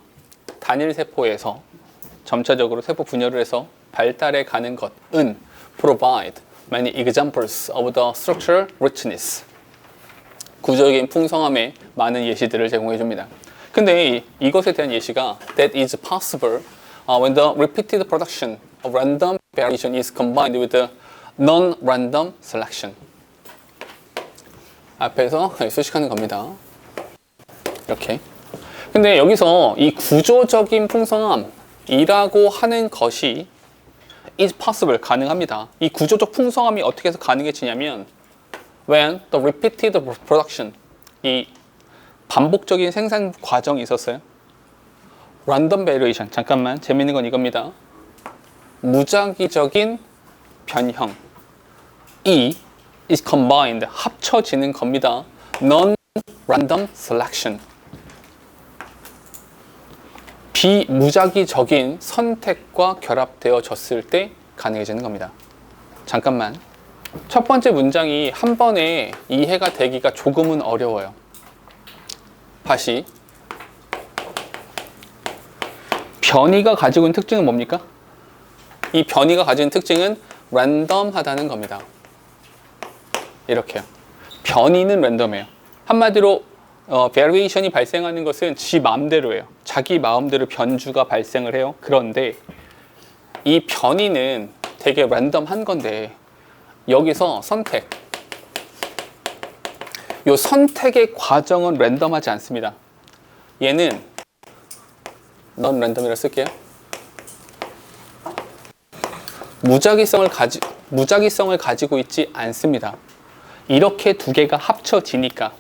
A: 단일 세포에서 점차적으로 세포 분열을 해서 발달해 가는 것은 provide many examples of the structural richness, 구조적인 풍성함의 많은 예시들을 제공해 줍니다. 근데 이것에 대한 예시가 that is possible when the repeated production of random variation is combined with the non-random selection. 앞에서 수식하는 겁니다. 이렇게. 근데 여기서 이 구조적인 풍성함이라고 하는 것이 is possible, 가능합니다. 이 구조적 풍성함이 어떻게 해서 가능해지냐면 when the repeated production, 이 반복적인 생산 과정이 있었어요. random variation, 잠깐만 재밌는 건 이겁니다. 무작위적인 변형이 is combined, 합쳐지는 겁니다. non-random selection, 비무작위적인 선택과 결합되어졌을 때 가능해지는 겁니다. 잠깐만. 첫 번째 문장이 한 번에 이해가 되기가 조금은 어려워요. 다시. 변이가 가지고 있는 특징은 뭡니까? 이 변이가 가지는 특징은 랜덤하다는 겁니다. 이렇게요. 변이는 랜덤해요. 한마디로 variation이 발생하는 것은 지 마음대로예요. 자기 마음대로 변주가 발생을 해요. 그런데 이 변이는 되게 랜덤한 건데 여기서 선택, 이 선택의 과정은 랜덤하지 않습니다. 얘는 넌 랜덤이라 쓸게요. 무작위성을 가지고 있지 않습니다. 이렇게 두 개가 합쳐지니까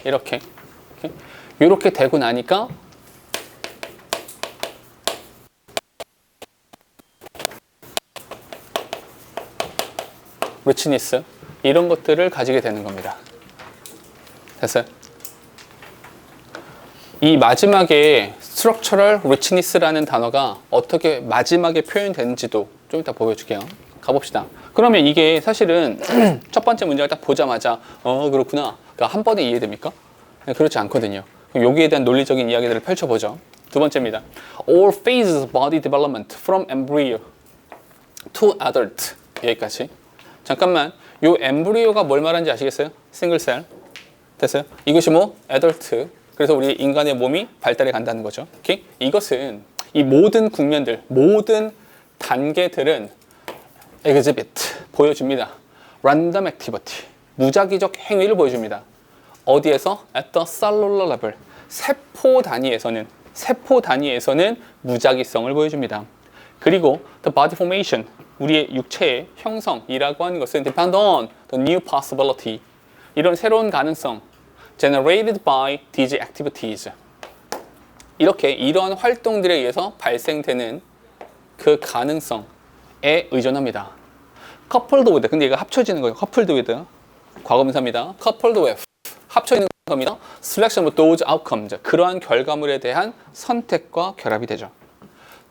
A: 이렇게 되고 나니까 리치니스, 이런 것들을 가지게 되는 겁니다. 됐어요? 이 마지막에 structural richness라는 단어가 어떻게 마지막에 표현되는지도 좀 이따 보여줄게요. 가봅시다. 그러면 이게 사실은 첫 번째 문장을 딱 보자마자 그렇구나, 그러니까 한 번에 이해됩니까? 그렇지 않거든요. 여기에 대한 논리적인 이야기들을 펼쳐보죠. 두 번째입니다. All phases of body development from embryo to adult. 여기까지. 잠깐만, 요 엠브리오가 뭘 말하는지 아시겠어요? 싱글셀. 됐어요? 이것이 뭐? adult. 그래서 우리 인간의 몸이 발달해 간다는 거죠. 오케이? 이것은 이 모든 국면들, 모든 단계들은 exhibit, 보여줍니다. random activity, 무작위적 행위를 보여줍니다. 어디에서? at the cellular level, 세포 단위에서는 무작위성을 보여줍니다. 그리고 the body formation, 우리의 육체의 형성이라고 하는 것은 depend on the new possibility, 이런 새로운 가능성, generated by these activities, 이렇게 이러한 활동들에 의해서 발생되는 그 가능성에 의존합니다. coupled with, 근데 이거 합쳐지는 거예요. coupled with, 과거분사입니다. coupled with, 합쳐지는 겁니다. selection of those outcomes, 그러한 결과물에 대한 선택과 결합이 되죠.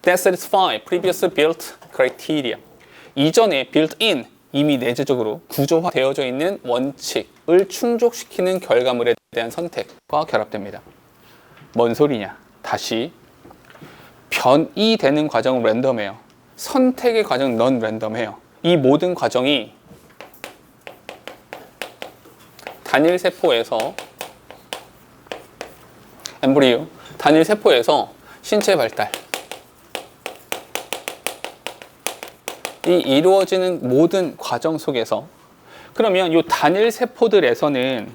A: that satisfy previously built criteria, 이전에 built-in, 이미 내재적으로 구조화되어져 있는 원칙을 충족시키는 결과물에 대한 선택과 결합됩니다. 뭔 소리냐? 다시 변이 되는 과정은 랜덤해요. 선택의 과정은 넌 랜덤해요. 이 모든 과정이 단일 세포에서 엠브리오, 단일 세포에서 신체 발달 이 이루어지는 모든 과정 속에서 그러면 이 단일 세포들에서는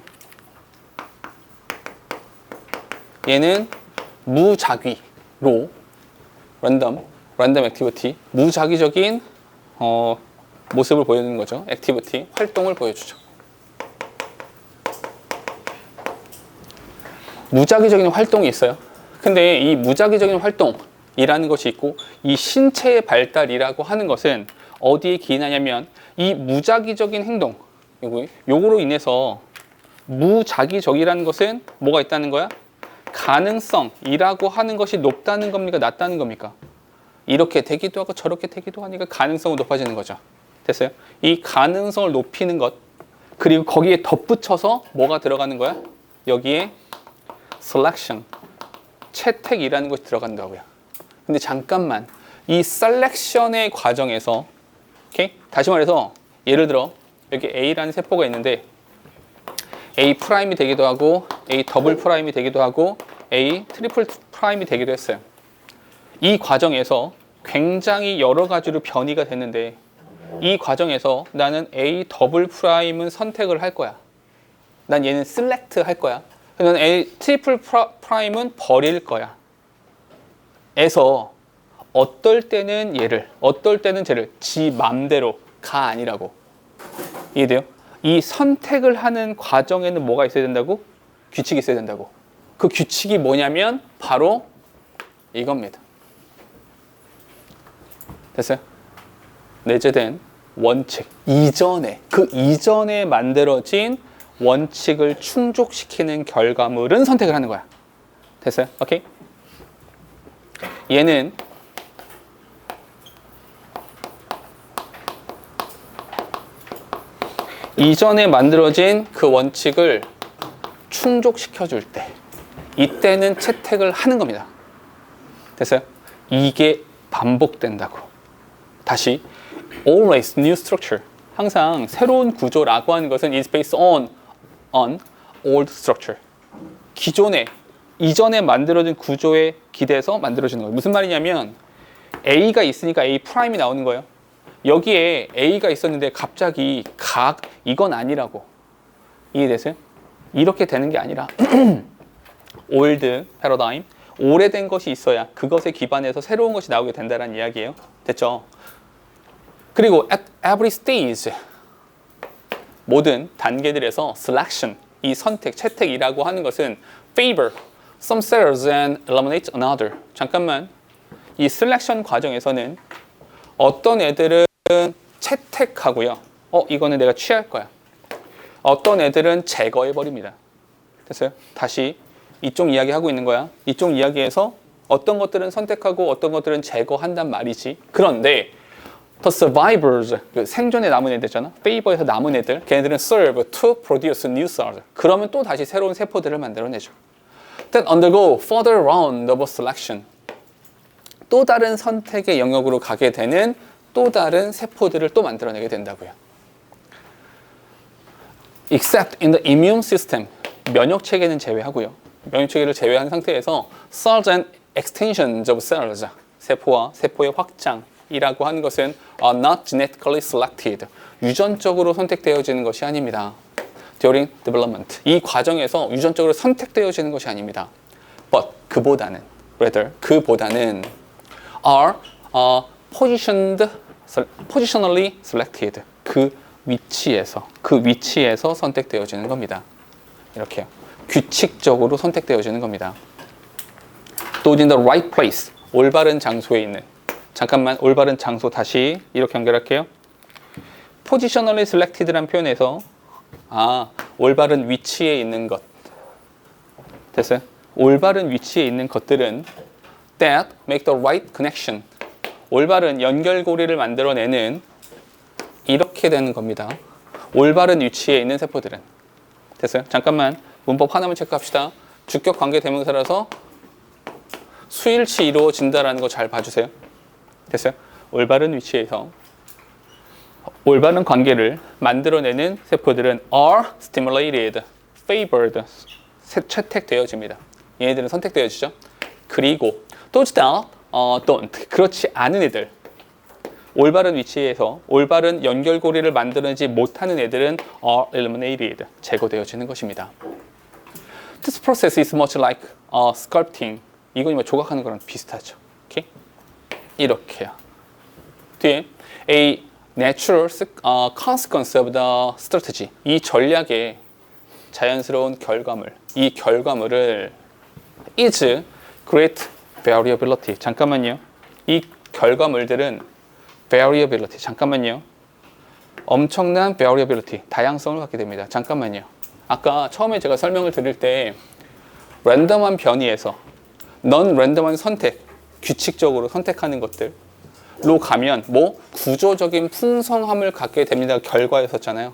A: 얘는 무작위로 랜덤 액티비티 무작위적인 모습을 보여주는 거죠. 액티비티 활동을 보여주죠. 무작위적인 활동이 있어요. 근데 이 무작위적인 활동이라는 것이 있고 이 신체의 발달이라고 하는 것은 어디에 기인하냐면 이 무작위적인 행동 요거로 인해서 무작위적이라는 것은 뭐가 있다는 거야? 가능성이라고 하는 것이 높다는 겁니까? 낮다는 겁니까? 이렇게 되기도 하고 저렇게 되기도 하니까 가능성은 높아지는 거죠. 됐어요? 이 가능성을 높이는 것 그리고 거기에 덧붙여서 뭐가 들어가는 거야? 여기에 selection, 채택이라는 것이 들어간다고요. 근데 잠깐만 이 selection의 과정에서 오케이? 다시 말해서 예를 들어 여기 A라는 세포가 있는데 A 프라임이 되기도 하고 A 더블 프라임이 되기도 하고 A 트리플 프라임이 되기도 했어요. 이 과정에서 굉장히 여러 가지로 변이가 됐는데 이 과정에서 나는 A 더블 프라임은 선택을 할 거야. 난 얘는 select 할 거야. 나는 A 트리플 프라임은 버릴 거야. 에서 어떨 때는 얘를 어떨 때는 쟤를 지 맘대로 가 아니라고. 이해돼요? 이 선택을 하는 과정에는 뭐가 있어야 된다고? 규칙이 있어야 된다고. 그 규칙이 뭐냐면 바로 이겁니다. 됐어요? 내재된 원칙 이전에 그 이전에 만들어진 원칙을 충족시키는 결과물은 선택을 하는 거야. 됐어요? 오케이? 얘는 이전에 만들어진 그 원칙을 충족시켜 줄 때 이때는 채택을 하는 겁니다. 됐어요? 이게 반복된다고. 다시 always new structure 항상 새로운 구조라고 하는 것은 is based on old structure 이전에 만들어진 구조에 기대서 만들어지는 거예요. 무슨 말이냐면 A가 있으니까 A 프라임이 나오는 거예요. 여기에 A가 있었는데 갑자기 이건 아니라고. 이해되세요? 이렇게 되는 게 아니라 old paradigm 오래된 것이 있어야 그것에 기반해서 새로운 것이 나오게 된다는 이야기예요. 됐죠? 그리고 at every stage 모든 단계들에서 selection 이 선택, 채택이라고 하는 것은 favor some cells and eliminate another. 잠깐만 이 selection 과정에서는 어떤 애들은 채택하고요. 이거는 내가 취할 거야. 어떤 애들은 제거해 버립니다. 됐어요? 다시 이쪽 이야기 하고 있는 거야. 이쪽 이야기에서 어떤 것들은 선택하고 어떤 것들은 제거한단 말이지. 그런데 the survivors, 그 생존에 남은 애들잖아. favor에서 남은 애들, 걔네들은 serve to produce new cells. 그러면 또 다시 새로운 세포들을 만들어내죠. Then undergo further round of selection. 또 다른 선택의 영역으로 가게 되는 또 다른 세포들을 또 만들어내게 된다고요. Except in the immune system. 면역 체계는 제외하고요. 면역 체계를 제외한 상태에서 cells and extensions of cells. 세포와 세포의 확장이라고 하는 것은 are not genetically selected. 유전적으로 선택되어지는 것이 아닙니다. During development. 이 과정에서 유전적으로 선택되어지는 것이 아닙니다. But 그보다는 are positionally selected. 그 위치에서 선택되어지는 겁니다. 이렇게요. 규칙적으로 선택되어지는 겁니다. 또 in the right place. 올바른 장소에 있는. 잠깐만 올바른 장소 다시 이렇게 연결할게요. positionally selected라는 표현에서 올바른 위치에 있는 것. 됐어요? 올바른 위치에 있는 것들은 that make the right connection. 올바른 연결고리를 만들어내는 이렇게 되는 겁니다. 올바른 위치에 있는 세포들은. 됐어요? 잠깐만 문법 하나만 체크합시다. 주격 관계 대명사라서 수일치 이루어진다라는 거 잘 봐주세요. 됐어요? 올바른 위치에서 올바른 관계를 만들어내는 세포들은 are stimulated, favored, 채택되어집니다. 얘네들은 선택되어지죠. 그리고 those that don't, 그렇지 않은 애들, 올바른 위치에서 올바른 연결고리를 만들어내지 못하는 애들은 are eliminated, 제거되어지는 것입니다. This process is much like sculpting. 이건 뭐 조각하는 거랑 비슷하죠. 오케이? 이렇게요. 뒤에 a natural consequence of the strategy. 이 전략의 자연스러운 결과물. 이 결과물을 is great variability. 잠깐만요. 이 결과물들은 variability. 잠깐만요. 엄청난 variability. 다양성을 갖게 됩니다. 잠깐만요. 아까 처음에 제가 설명을 드릴 때 랜덤한 변이에서 non-랜덤한 선택, 규칙적으로 선택하는 것들로 가면 뭐 구조적인 풍성함을 갖게 됩니다. 결과였었잖아요.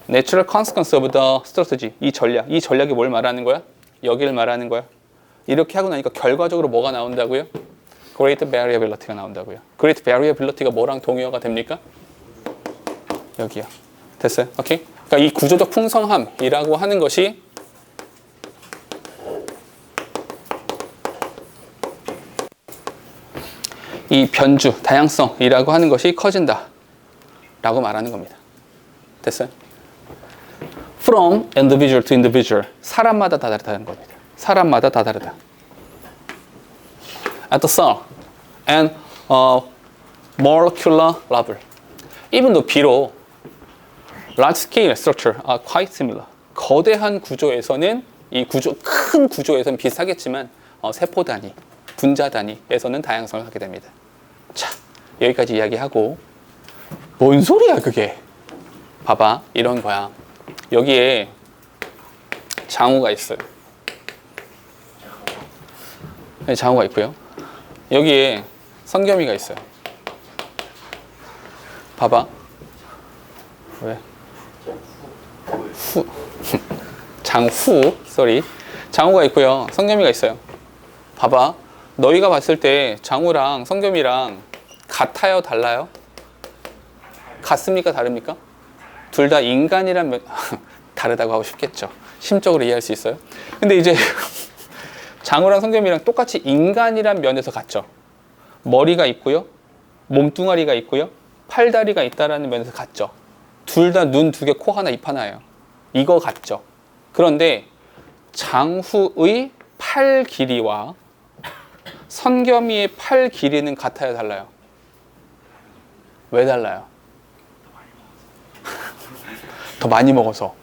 A: Natural consequence of the strategy. 이 전략이 뭘 말하는 거야? 여기를 말하는 거야. 이렇게 하고 나니까 결과적으로 뭐가 나온다고요? Great variability가 나온다고요. Great variability가 뭐랑 동의어가 됩니까? 여기요. 됐어요? 오케이? 그러니까 이 구조적 풍성함이라고 하는 것이 이 변주, 다양성이라고 하는 것이 커진다 라고 말하는 겁니다. 됐어요? From individual to individual. 사람마다 다 다르다는 겁니다. 사람마다 다 다르다. At the cell and molecular level. Even though 비록 large scale structure are quite similar. 거대한 구조에서는 이 큰 구조에서는 비슷하겠지만 세포 단위, 분자 단위에서는 다양성을 갖게 됩니다. 자, 여기까지 이야기하고 뭔 소리야 그게? 봐봐, 이런 거야. 여기에 장우가 있어요. 네, 장우가 있고요. 여기에 성겸이가 있어요. 봐봐. 왜? 장후, 쏘리. 장우가 있고요. 성겸이가 있어요. 봐봐. 너희가 봤을 때 장우랑 성겸이랑 같아요? 달라요? 같습니까? 다릅니까? 둘 다 인간이란 다르다고 하고 싶겠죠. 심적으로 이해할 수 있어요? 근데 이제 장우랑 성겸이랑 똑같이 인간이란 면에서 같죠. 머리가 있고요. 몸뚱아리가 있고요. 팔다리가 있다라는 면에서 같죠. 둘 다 눈 두 개, 코 하나, 입 하나예요. 이거 같죠. 그런데 장후의 팔 길이와 성겸이의 팔 길이는 같아요? 달라요? 왜 달라요? 더 많이 먹어서.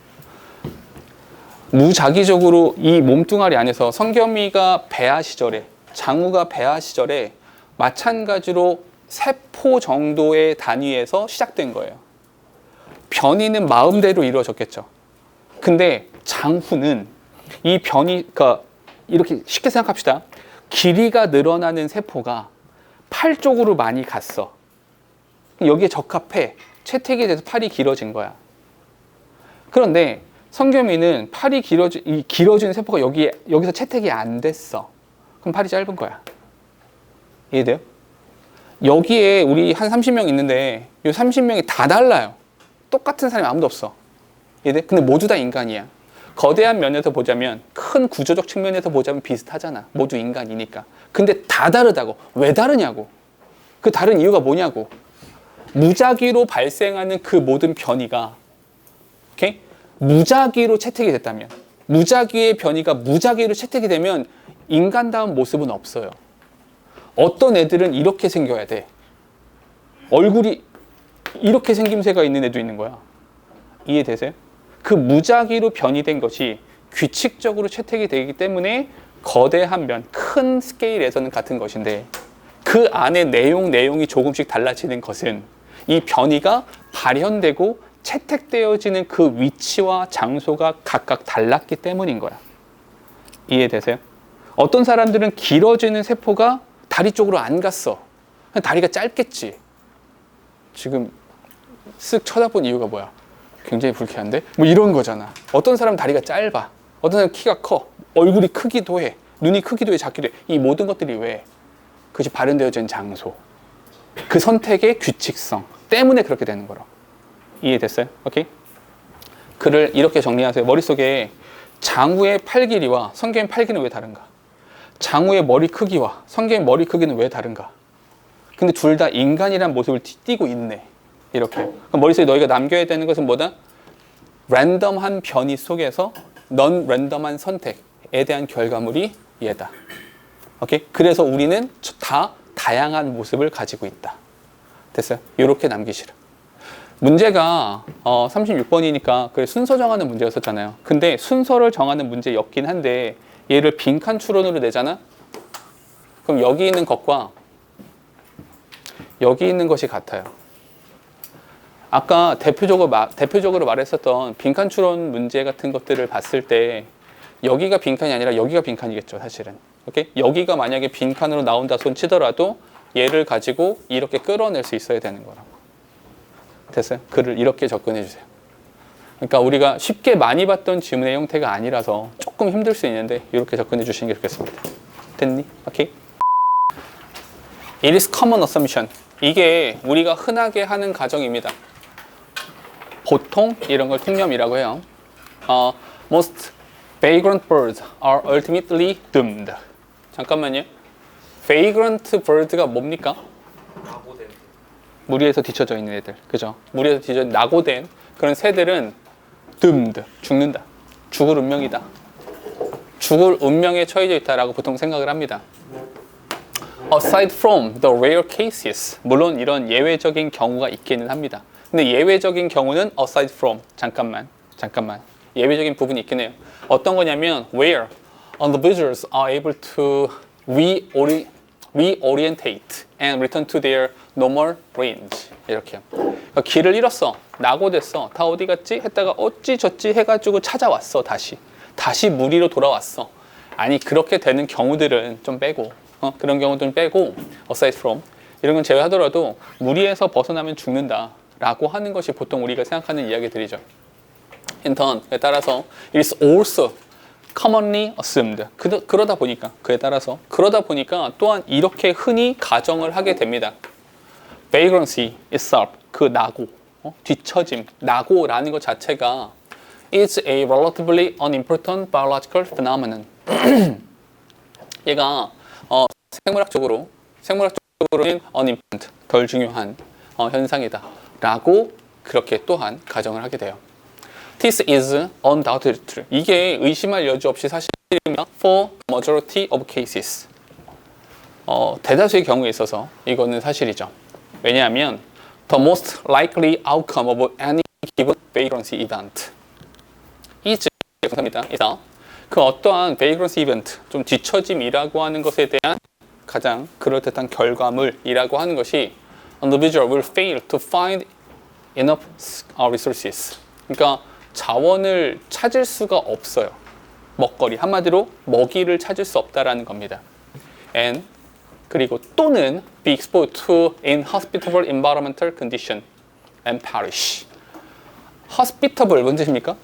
A: 무작위적으로 이 몸뚱아리 안에서 성겸이가 배아 시절에, 장우가 배아 시절에 마찬가지로 세포 정도의 단위에서 시작된 거예요. 변이는 마음대로 이루어졌겠죠. 근데 장후는 이 변이, 그러니까 이렇게 쉽게 생각합시다. 길이가 늘어나는 세포가 팔 쪽으로 많이 갔어. 여기에 적합해. 채택이 돼서 팔이 길어진 거야. 그런데 성겸이는 팔이 길어진 세포가 여기서 채택이 안 됐어. 그럼 팔이 짧은 거야. 이해돼요? 여기에 우리 한 30명 있는데 이 30명이 다 달라요. 똑같은 사람이 아무도 없어. 이해돼? 근데 모두 다 인간이야. 거대한 면에서 보자면, 큰 구조적 측면에서 보자면 비슷하잖아. 모두 인간이니까. 근데 다 다르다고. 왜 다르냐고. 그 다른 이유가 뭐냐고. 무작위로 발생하는 그 모든 변이가, 오케이? 무작위로 채택이 됐다면, 무작위의 변이가 무작위로 채택이 되면 인간다운 모습은 없어요. 어떤 애들은 이렇게 생겨야 돼. 얼굴이 이렇게 생김새가 있는 애도 있는 거야. 이해되세요? 그 무작위로 변이된 것이 규칙적으로 채택이 되기 때문에 거대한 면, 큰 스케일에서는 같은 것인데 그 안에 내용이 조금씩 달라지는 것은 이 변이가 발현되고 채택되어지는 그 위치와 장소가 각각 달랐기 때문인 거야. 이해되세요? 어떤 사람들은 길어지는 세포가 다리 쪽으로 안 갔어. 다리가 짧겠지. 지금 쓱 쳐다본 이유가 뭐야? 굉장히 불쾌한데? 뭐 이런 거잖아. 어떤 사람은 다리가 짧아. 어떤 사람은 키가 커. 얼굴이 크기도 해. 눈이 크기도 해, 작기도 해. 이 모든 것들이 왜? 그것이 발현되어진 장소, 그 선택의 규칙성 때문에 그렇게 되는 거라. 이해됐어요? 오케이? 글을 이렇게 정리하세요. 머릿속에 장우의 팔 길이와 성게의 팔 길이는 왜 다른가? 장우의 머리 크기와 성게의 머리 크기는 왜 다른가? 근데 둘 다 인간이란 모습을 띠고 있네. 이렇게. 그럼 머릿속에 너희가 남겨야 되는 것은 뭐다? 랜덤한 변이 속에서 넌 랜덤한 선택에 대한 결과물이 얘다. 오케이? 그래서 우리는 다 다양한 모습을 가지고 있다. 됐어요? 이렇게 남기시라. 문제가 36번이니까 그 순서 정하는 문제였었잖아요. 근데 순서를 정하는 문제였긴 한데 얘를 빈칸 추론으로 내잖아? 그럼 여기 있는 것과 여기 있는 것이 같아요. 아까 대표적으로 말했었던 빈칸 추론 문제 같은 것들을 봤을 때 여기가 빈칸이 아니라 여기가 빈칸이겠죠, 사실은. 오케이? 여기가 만약에 빈칸으로 나온다 손 치더라도 얘를 가지고 이렇게 끌어낼 수 있어야 되는 거라고. 됐어요? 글을 이렇게 접근해 주세요. 그러니까 우리가 쉽게 많이 봤던 지문의 형태가 아니라서 조금 힘들 수 있는데 이렇게 접근해 주시는 게 좋겠습니다. 됐니? 오케이? It is common assumption. 이게 우리가 흔하게 하는 가정입니다. 보통 이런 걸 통념이라고 해요. Most vagrant birds are ultimately doomed. 잠깐만요. vagrant bird가 뭡니까?
B: 낙오된.
A: 무리에서 뒤쳐져 있는 애들, 그죠? 무리에서 뒤쳐져 낙오된 그런 새들은 doomed, 죽는다. 죽을 운명이다. 죽을 운명에 처해져 있다라고 보통 생각을 합니다. Aside from the rare cases, 물론 이런 예외적인 경우가 있기는 합니다. 근데 예외적인 경우는 aside from, 잠깐만, 예외적인 부분이 있긴 해요. 어떤 거냐면 where individuals are able to reorientate and return to their normal range. 이렇게요. 그러니까 길을 잃었어, 낙오됐어, 다 어디 갔지? 했다가 어찌저찌 해가지고 찾아왔어. 다시 무리로 돌아왔어. 아니 그렇게 되는 경우들은 좀 빼고, 그런 경우들은 빼고 aside from 이런 건 제외하더라도 무리에서 벗어나면 죽는다 라고 하는 것이 보통 우리가 생각하는 이야기들이죠. In turn, 그에 따라서 it is also commonly assumed. 그러다 보니까 또한 이렇게 흔히 가정을 하게 됩니다. Vagrancy itself, 그 낙오, 뒤처짐, 낙오라는 것 자체가 is a relatively unimportant biological phenomenon. 얘가 생물학적으로는 unimportant, 덜 중요한 현상이다 라고 그렇게 또한 가정을 하게 돼요. This is undoubtedly true. 이게 의심할 여지 없이 사실입니다. For majority of cases. 대다수의 경우에 있어서 이거는 사실이죠. 왜냐하면 the most likely outcome of any given vagrancy event is 그 어떠한 vagrancy event, 좀 뒤처짐이라고 하는 것에 대한 가장 그럴듯한 결과물이라고 하는 것이 individual will fail to find enough resources. 그러니까 자원을 찾을 수가 없어요. 먹거리, 한마디로 먹이를 찾을 수 없다라는 겁니다. And 그리고 또는 be exposed to inhospitable environmental condition and perish. hospitable 뭔 뜻입니까?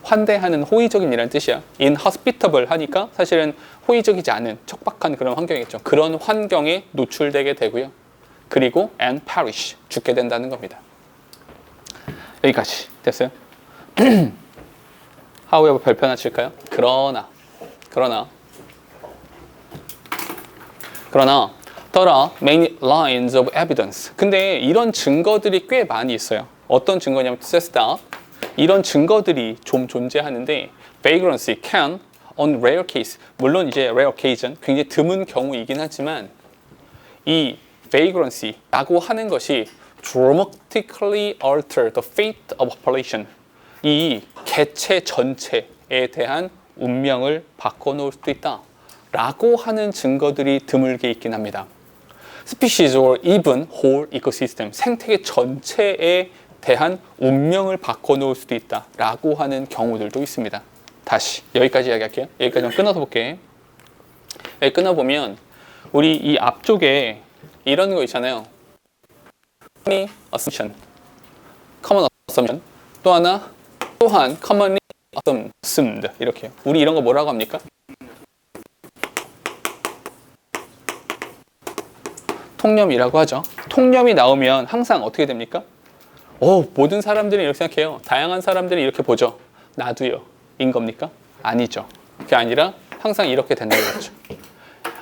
A: 환대하는, 호의적인이라는 뜻이야. inhospitable 하니까 사실은 호의적이지 않은 척박한 그런 환경이겠죠. 그런 환경에 노출되게 되고요. 그리고 and perish, 죽게 된다는 겁니다. 여기까지 됐어요? however 별표 하나 칠까요? 그러나 there are many lines of evidence. 근데 이런 증거들이 꽤 많이 있어요. 어떤 증거냐면 says that 이런 증거들이 좀 존재하는데 vagrancy can on rare case, 물론 이제 rare occasion, 굉장히 드문 경우이긴 하지만 이 vagrancy라고 하는 것이 dramatically alter the fate of population, 이 개체 전체에 대한 운명을 바꿔놓을 수도 있다 라고 하는 증거들이 드물게 있긴 합니다. species or even whole ecosystem, 생태계 전체에 대한 운명을 바꿔놓을 수도 있다 라고 하는 경우들도 있습니다. 다시 여기까지 이야기할게요. 여기까지 좀 끊어서 볼게. 여기 끊어보면 우리 이 앞쪽에 이런 거 있잖아요. common assumption, 또한 commonly assumed, 이렇게요. 우리 이런 거 뭐라고 합니까? 통념이라고 하죠. 통념이 나오면 항상 어떻게 됩니까? 모든 사람들이 이렇게 생각해요. 다양한 사람들이 이렇게 보죠. 나도요. 인 겁니까? 아니죠. 그게 아니라 항상 이렇게 된다고 했죠.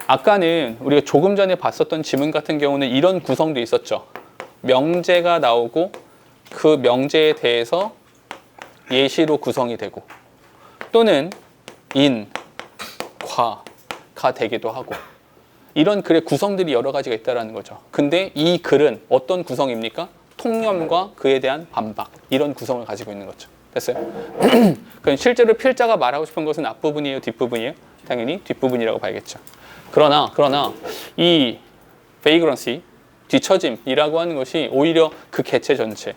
A: 아까는 우리가 조금 전에 봤었던 지문 같은 경우는 이런 구성도 있었죠. 명제가 나오고 그 명제에 대해서 예시로 구성이 되고 또는 인, 과가 되기도 하고 이런 글의 구성들이 여러 가지가 있다는 거죠. 근데 이 글은 어떤 구성입니까? 통념과 그에 대한 반박 이런 구성을 가지고 있는 거죠. 됐어요? 그럼 실제로 필자가 말하고 싶은 것은 앞부분이에요? 뒷부분이에요? 당연히 뒷부분이라고 봐야겠죠. 그러나 이 vagrancy, 뒤처짐이라고 하는 것이 오히려 그 개체 전체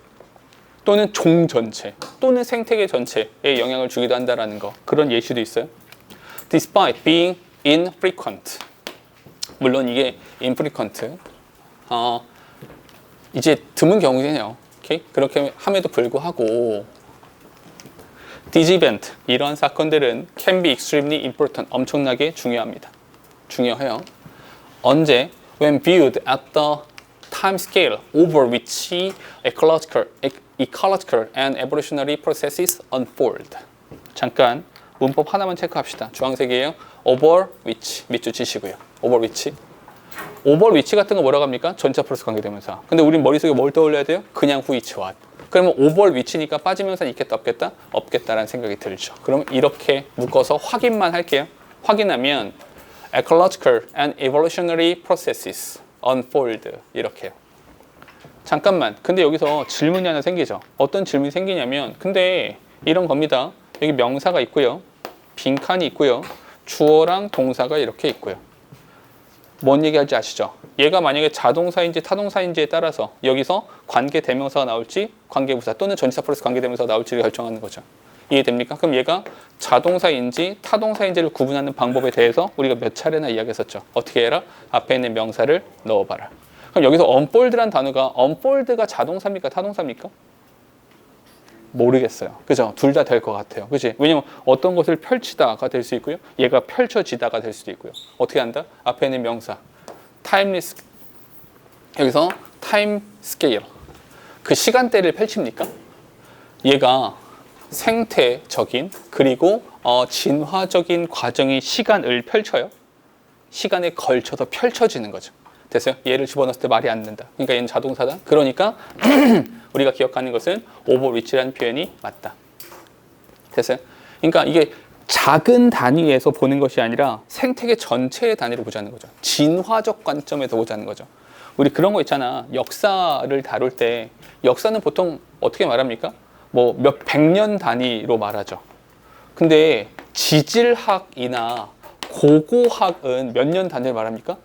A: 또는 종 전체 또는 생태계 전체에 영향을 주기도 한다는 거 그런 예시도 있어요. Despite being infrequent 물론 이게 infrequent 이제 드문 경우네요. 오케이? 그렇게 함에도 불구하고 these event 이러한 사건들은 can be extremely important 엄청나게 중요합니다. 중요해요. 언제? When viewed at the time scale over which ecological and evolutionary processes unfold. 잠깐 문법 하나만 체크합시다. 주황색이에요. over which 밑줄 치시고요. over which. over which 같은 거 뭐라고 합니까? 전차 플러스 관계대명사. 근데 우린 머릿속에 뭘 떠올려야 돼요? 그냥 which what. 그러면 over which니까 빠지면서 있겠다 없겠다? 없겠다라는 생각이 들죠. 그럼 이렇게 묶어서 확인만 할게요. 확인하면 ecological and evolutionary processes unfold 이렇게요. 잠깐만. 근데 여기서 질문이 하나 생기죠. 어떤 질문이 생기냐면 근데 이런 겁니다. 여기 명사가 있고요. 빈칸이 있고요. 주어랑 동사가 이렇게 있고요. 뭔 얘기할지 아시죠? 얘가 만약에 자동사인지 타동사인지에 따라서 여기서 관계대명사가 나올지 관계부사 또는 전치사 플러스 관계대명사가 나올지를 결정하는 거죠. 이해됩니까? 그럼 얘가 자동사인지 타동사인지를 구분하는 방법에 대해서 우리가 몇 차례나 이야기했었죠. 어떻게 해라? 앞에 있는 명사를 넣어봐라. 그럼 여기서 unfold란 단어가 unfold가 자동사입니까? 타동사입니까? 모르겠어요. 그죠? 둘 다 될 것 같아요. 그치? 왜냐면 어떤 것을 펼치다가 될 수 있고요. 얘가 펼쳐지다가 될 수도 있고요. 어떻게 한다? 앞에 있는 명사. timeless. 여기서 time scale. 그 시간대를 펼칩니까? 얘가 생태적인 그리고 진화적인 과정이 시간을 펼쳐요. 시간에 걸쳐서 펼쳐지는 거죠. 됐어요? 얘를 집어넣었을 때 말이 안 된다. 그러니까 얘는 자동사다. 그러니까 우리가 기억하는 것은 over which라는 표현이 맞다. 됐어요? 그러니까 이게 작은 단위에서 보는 것이 아니라 생태계 전체의 단위로 보자는 거죠. 진화적 관점에서 보자는 거죠. 우리 그런 거 있잖아. 역사를 다룰 때 역사는 보통 어떻게 말합니까? 뭐 몇 백년 단위로 말하죠. 근데 지질학이나 고고학은 몇 년 단위를 말합니까?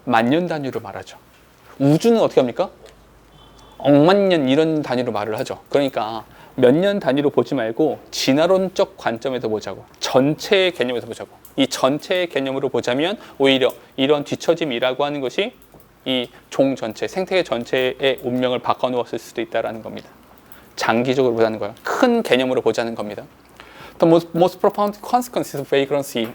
A: 만년 단위로 말하죠. 우주는 어떻게 합니까? 억만 년 이런 단위로 말을 하죠. 그러니까 몇 년 단위로 보지 말고 진화론적 관점에서 보자고. 전체의 개념에서 보자고. 이 전체의 개념으로 보자면 오히려 이런 뒤처짐이라고 하는 것이 이 종 전체, 생태계 전체의 운명을 바꿔놓았을 수도 있다는 겁니다. 장기적으로 보자는 거예요. 큰 개념으로 보자는 겁니다. The most profound consequences of vagrancy.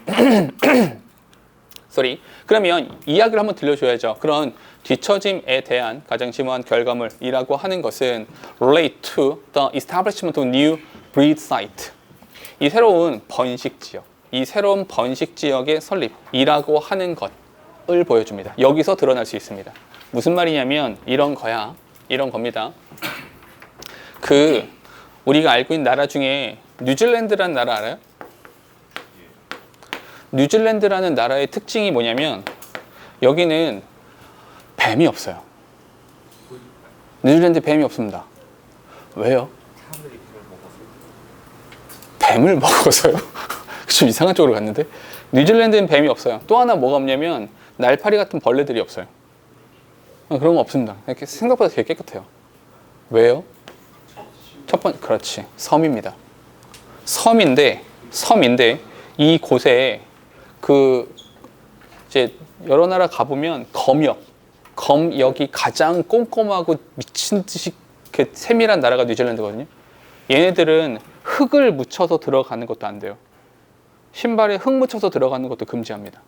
A: sorry. 그러면 이야기를 한번 들려줘야죠. 그런 뒤처짐에 대한 가장 심오한 결과물이라고 하는 것은 relate to the establishment of new breed site. 이 새로운 번식 지역, 이 새로운 번식 지역의 설립이라고 하는 것을 보여줍니다. 여기서 드러날 수 있습니다. 무슨 말이냐면 이런 거야, 이런 겁니다. 그 우리가 알고 있는 나라 중에 뉴질랜드라는 나라 알아요? 뉴질랜드라는 나라의 특징이 뭐냐면 여기는 뱀이 없어요. 뉴질랜드 뱀이 없습니다. 왜요? 뱀을 먹어서요? 좀 이상한 쪽으로 갔는데 뉴질랜드는 뱀이 없어요. 또 하나 뭐가 없냐면 날파리 같은 벌레들이 없어요. 그런 거 없습니다. 이렇게 생각보다 되게 깨끗해요. 왜요? 첫 번째, 그렇지, 섬입니다. 섬인데 이 곳에 그 이제 여러 나라 가보면 검역이 가장 꼼꼼하고 미친 듯이 세밀한 나라가 뉴질랜드거든요. 얘네들은 흙을 묻혀서 들어가는 것도 안 돼요. 신발에 흙 묻혀서 들어가는 것도 금지합니다.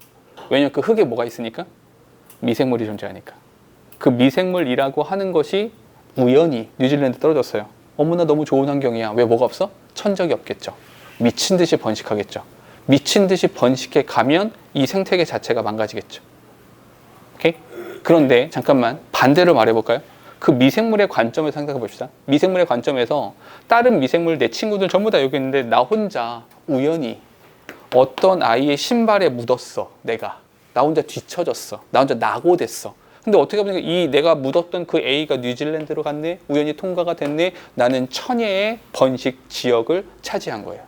A: 왜냐면 그 흙에 뭐가 있으니까? 미생물이 존재하니까. 그 미생물이라고 하는 것이 우연히 뉴질랜드 떨어졌어요. 어머나 너무 좋은 환경이야. 왜 뭐가 없어? 천적이 없겠죠. 미친 듯이 번식하겠죠. 미친 듯이 번식해 가면 이 생태계 자체가 망가지겠죠. 오케이? 그런데 잠깐만 반대로 말해볼까요? 그 미생물의 관점에서 생각해 봅시다. 미생물의 관점에서 다른 미생물 내 친구들 전부 다 여기 있는데 나 혼자 우연히 어떤 아이의 신발에 묻었어. 내가 나 혼자 뒤처졌어. 나 혼자 낙오됐어. 근데 어떻게 보니까 이 내가 묻었던 그 A가 뉴질랜드로 갔네. 우연히 통과가 됐네. 나는 천혜의 번식 지역을 차지한 거예요.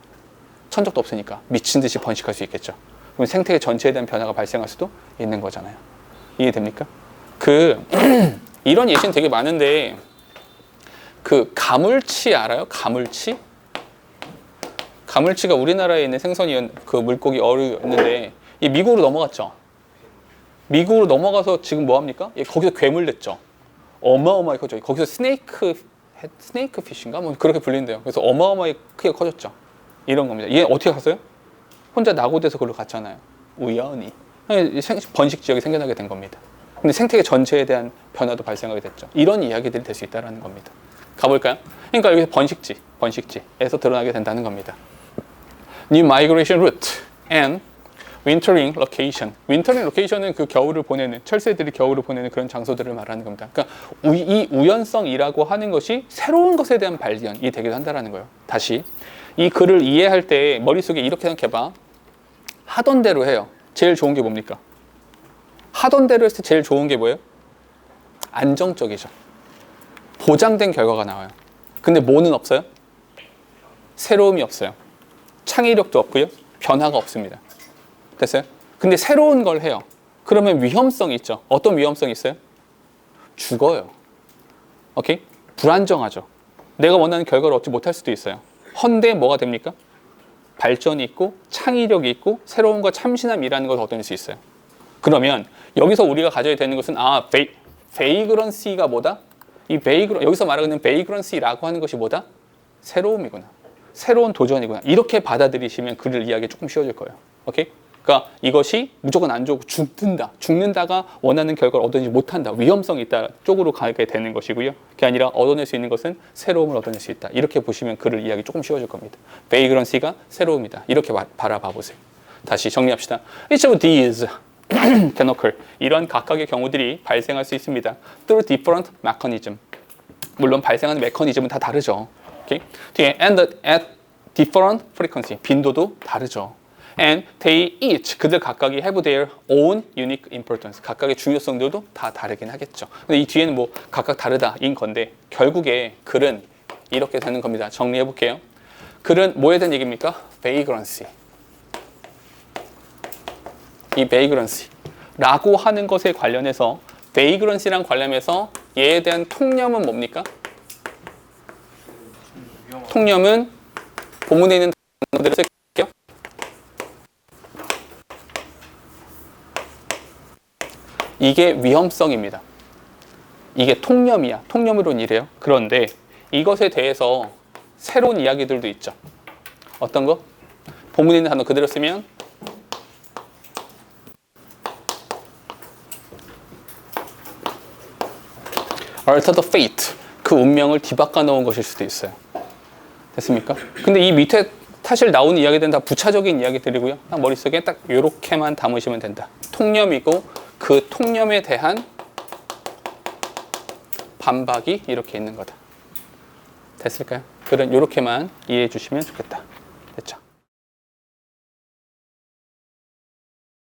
A: 천적도 없으니까 미친 듯이 번식할 수 있겠죠. 그럼 생태계 전체에 대한 변화가 발생할 수도 있는 거잖아요. 이해됩니까? 이런 예시는 되게 많은데 그 가물치 알아요? 가물치? 가물치가 우리나라에 있는 생선이 그 물고기 어류였는데 이 미국으로 넘어갔죠. 미국으로 넘어가서 지금 뭐 합니까? 거기서 괴물 됐죠. 어마어마하게 커져. 거기서 스네이크 피쉬인가? 뭐 그렇게 불린대요. 그래서 어마어마하게 크게 커졌죠. 이런 겁니다. 얘 어떻게 갔어요? 혼자 낙오돼서 그걸로 갔잖아요. 우연히. 번식 지역이 생겨나게 된 겁니다. 근데 생태계 전체에 대한 변화도 발생하게 됐죠. 이런 이야기들이 될 수 있다는 겁니다. 가볼까요? 그러니까 여기서 번식지에서 드러나게 된다는 겁니다. New migration route and wintering location. wintering location은 그 겨울을 보내는, 철새들이 겨울을 보내는 그런 장소들을 말하는 겁니다. 그러니까 이 우연성이라고 하는 것이 새로운 것에 대한 발견이 되기도 한다는 거예요. 다시 이 글을 이해할 때 머릿속에 이렇게 생각해봐. 하던 대로 해요. 제일 좋은 게 뭡니까? 하던 대로 했을 때 제일 좋은 게 뭐예요? 안정적이죠. 보장된 결과가 나와요. 근데 뭐는 없어요? 새로움이 없어요. 창의력도 없고요. 변화가 없습니다. 됐어요? 근데 새로운 걸 해요. 그러면 위험성이 있죠. 어떤 위험성이 있어요? 죽어요. 오케이? 불안정하죠. 내가 원하는 결과를 얻지 못할 수도 있어요. 헌데 뭐가 됩니까? 발전이 있고 창의력이 있고 새로움과 참신함이라는 걸 얻어낼 수 있어요. 그러면 여기서 우리가 가져야 되는 것은 베이그런시가 뭐다? 여기서 말하는 베이그런시라고 하는 것이 뭐다? 새로움이구나. 새로운 도전이구나. 이렇게 받아들이시면 글을 이해하기 조금 쉬워질 거예요. 오케이? 그러니까 이것이 무조건 안 좋고 죽는다가 원하는 결과를 얻어내지 못한다. 위험성이 있다 쪽으로 가게 되는 것이고요. 그게 아니라 얻어낼 수 있는 것은 새로움을 얻어낼 수 있다. 이렇게 보시면 글을 이해하기 조금 쉬워질 겁니다. 베이그런시가 새로움이다. 이렇게 바라봐 보세요. 다시 정리합시다. Each of these can occur. 이런 각각의 경우들이 발생할 수 있습니다. Through different mechanism. 물론 발생하는 메커니즘은 다 다르죠. Okay? 뒤에 and at different frequency. 빈도도 다르죠. And they each, 그들 각각이 have their own unique importance. 각각의 중요성들도 다 다르긴 하겠죠. 근데 이 뒤에는 뭐 각각 다르다인 건데 결국에 글은 이렇게 되는 겁니다. 정리해 볼게요. 글은 뭐에 대한 얘기입니까? vagrancy. 이 vagrancy라고 하는 것에 관련해서 vagrancy랑 관련해서 얘에 대한 통념은 뭡니까? 통념은 본문에 있는 단어들을 쓸게요. 이게 위험성입니다. 이게 통념이야. 통념으로는 그런데 이것에 대해서 새로운 이야기들도 있죠. 어떤 거? 본문에 있는 단어 그대로 쓰면 alter the fate. 그 운명을 뒤바꿔 놓은 것일 수도 있어요. 됐습니까? 근데 이 밑에 사실 나오는 이야기들은 다 부차적인 이야기들이고요. 머릿속에 딱 이렇게만 담으시면 된다. 통념이고 그 통념에 대한 반박이 이렇게 있는 거다. 됐을까요? 그런 이렇게만 이해해 주시면 좋겠다.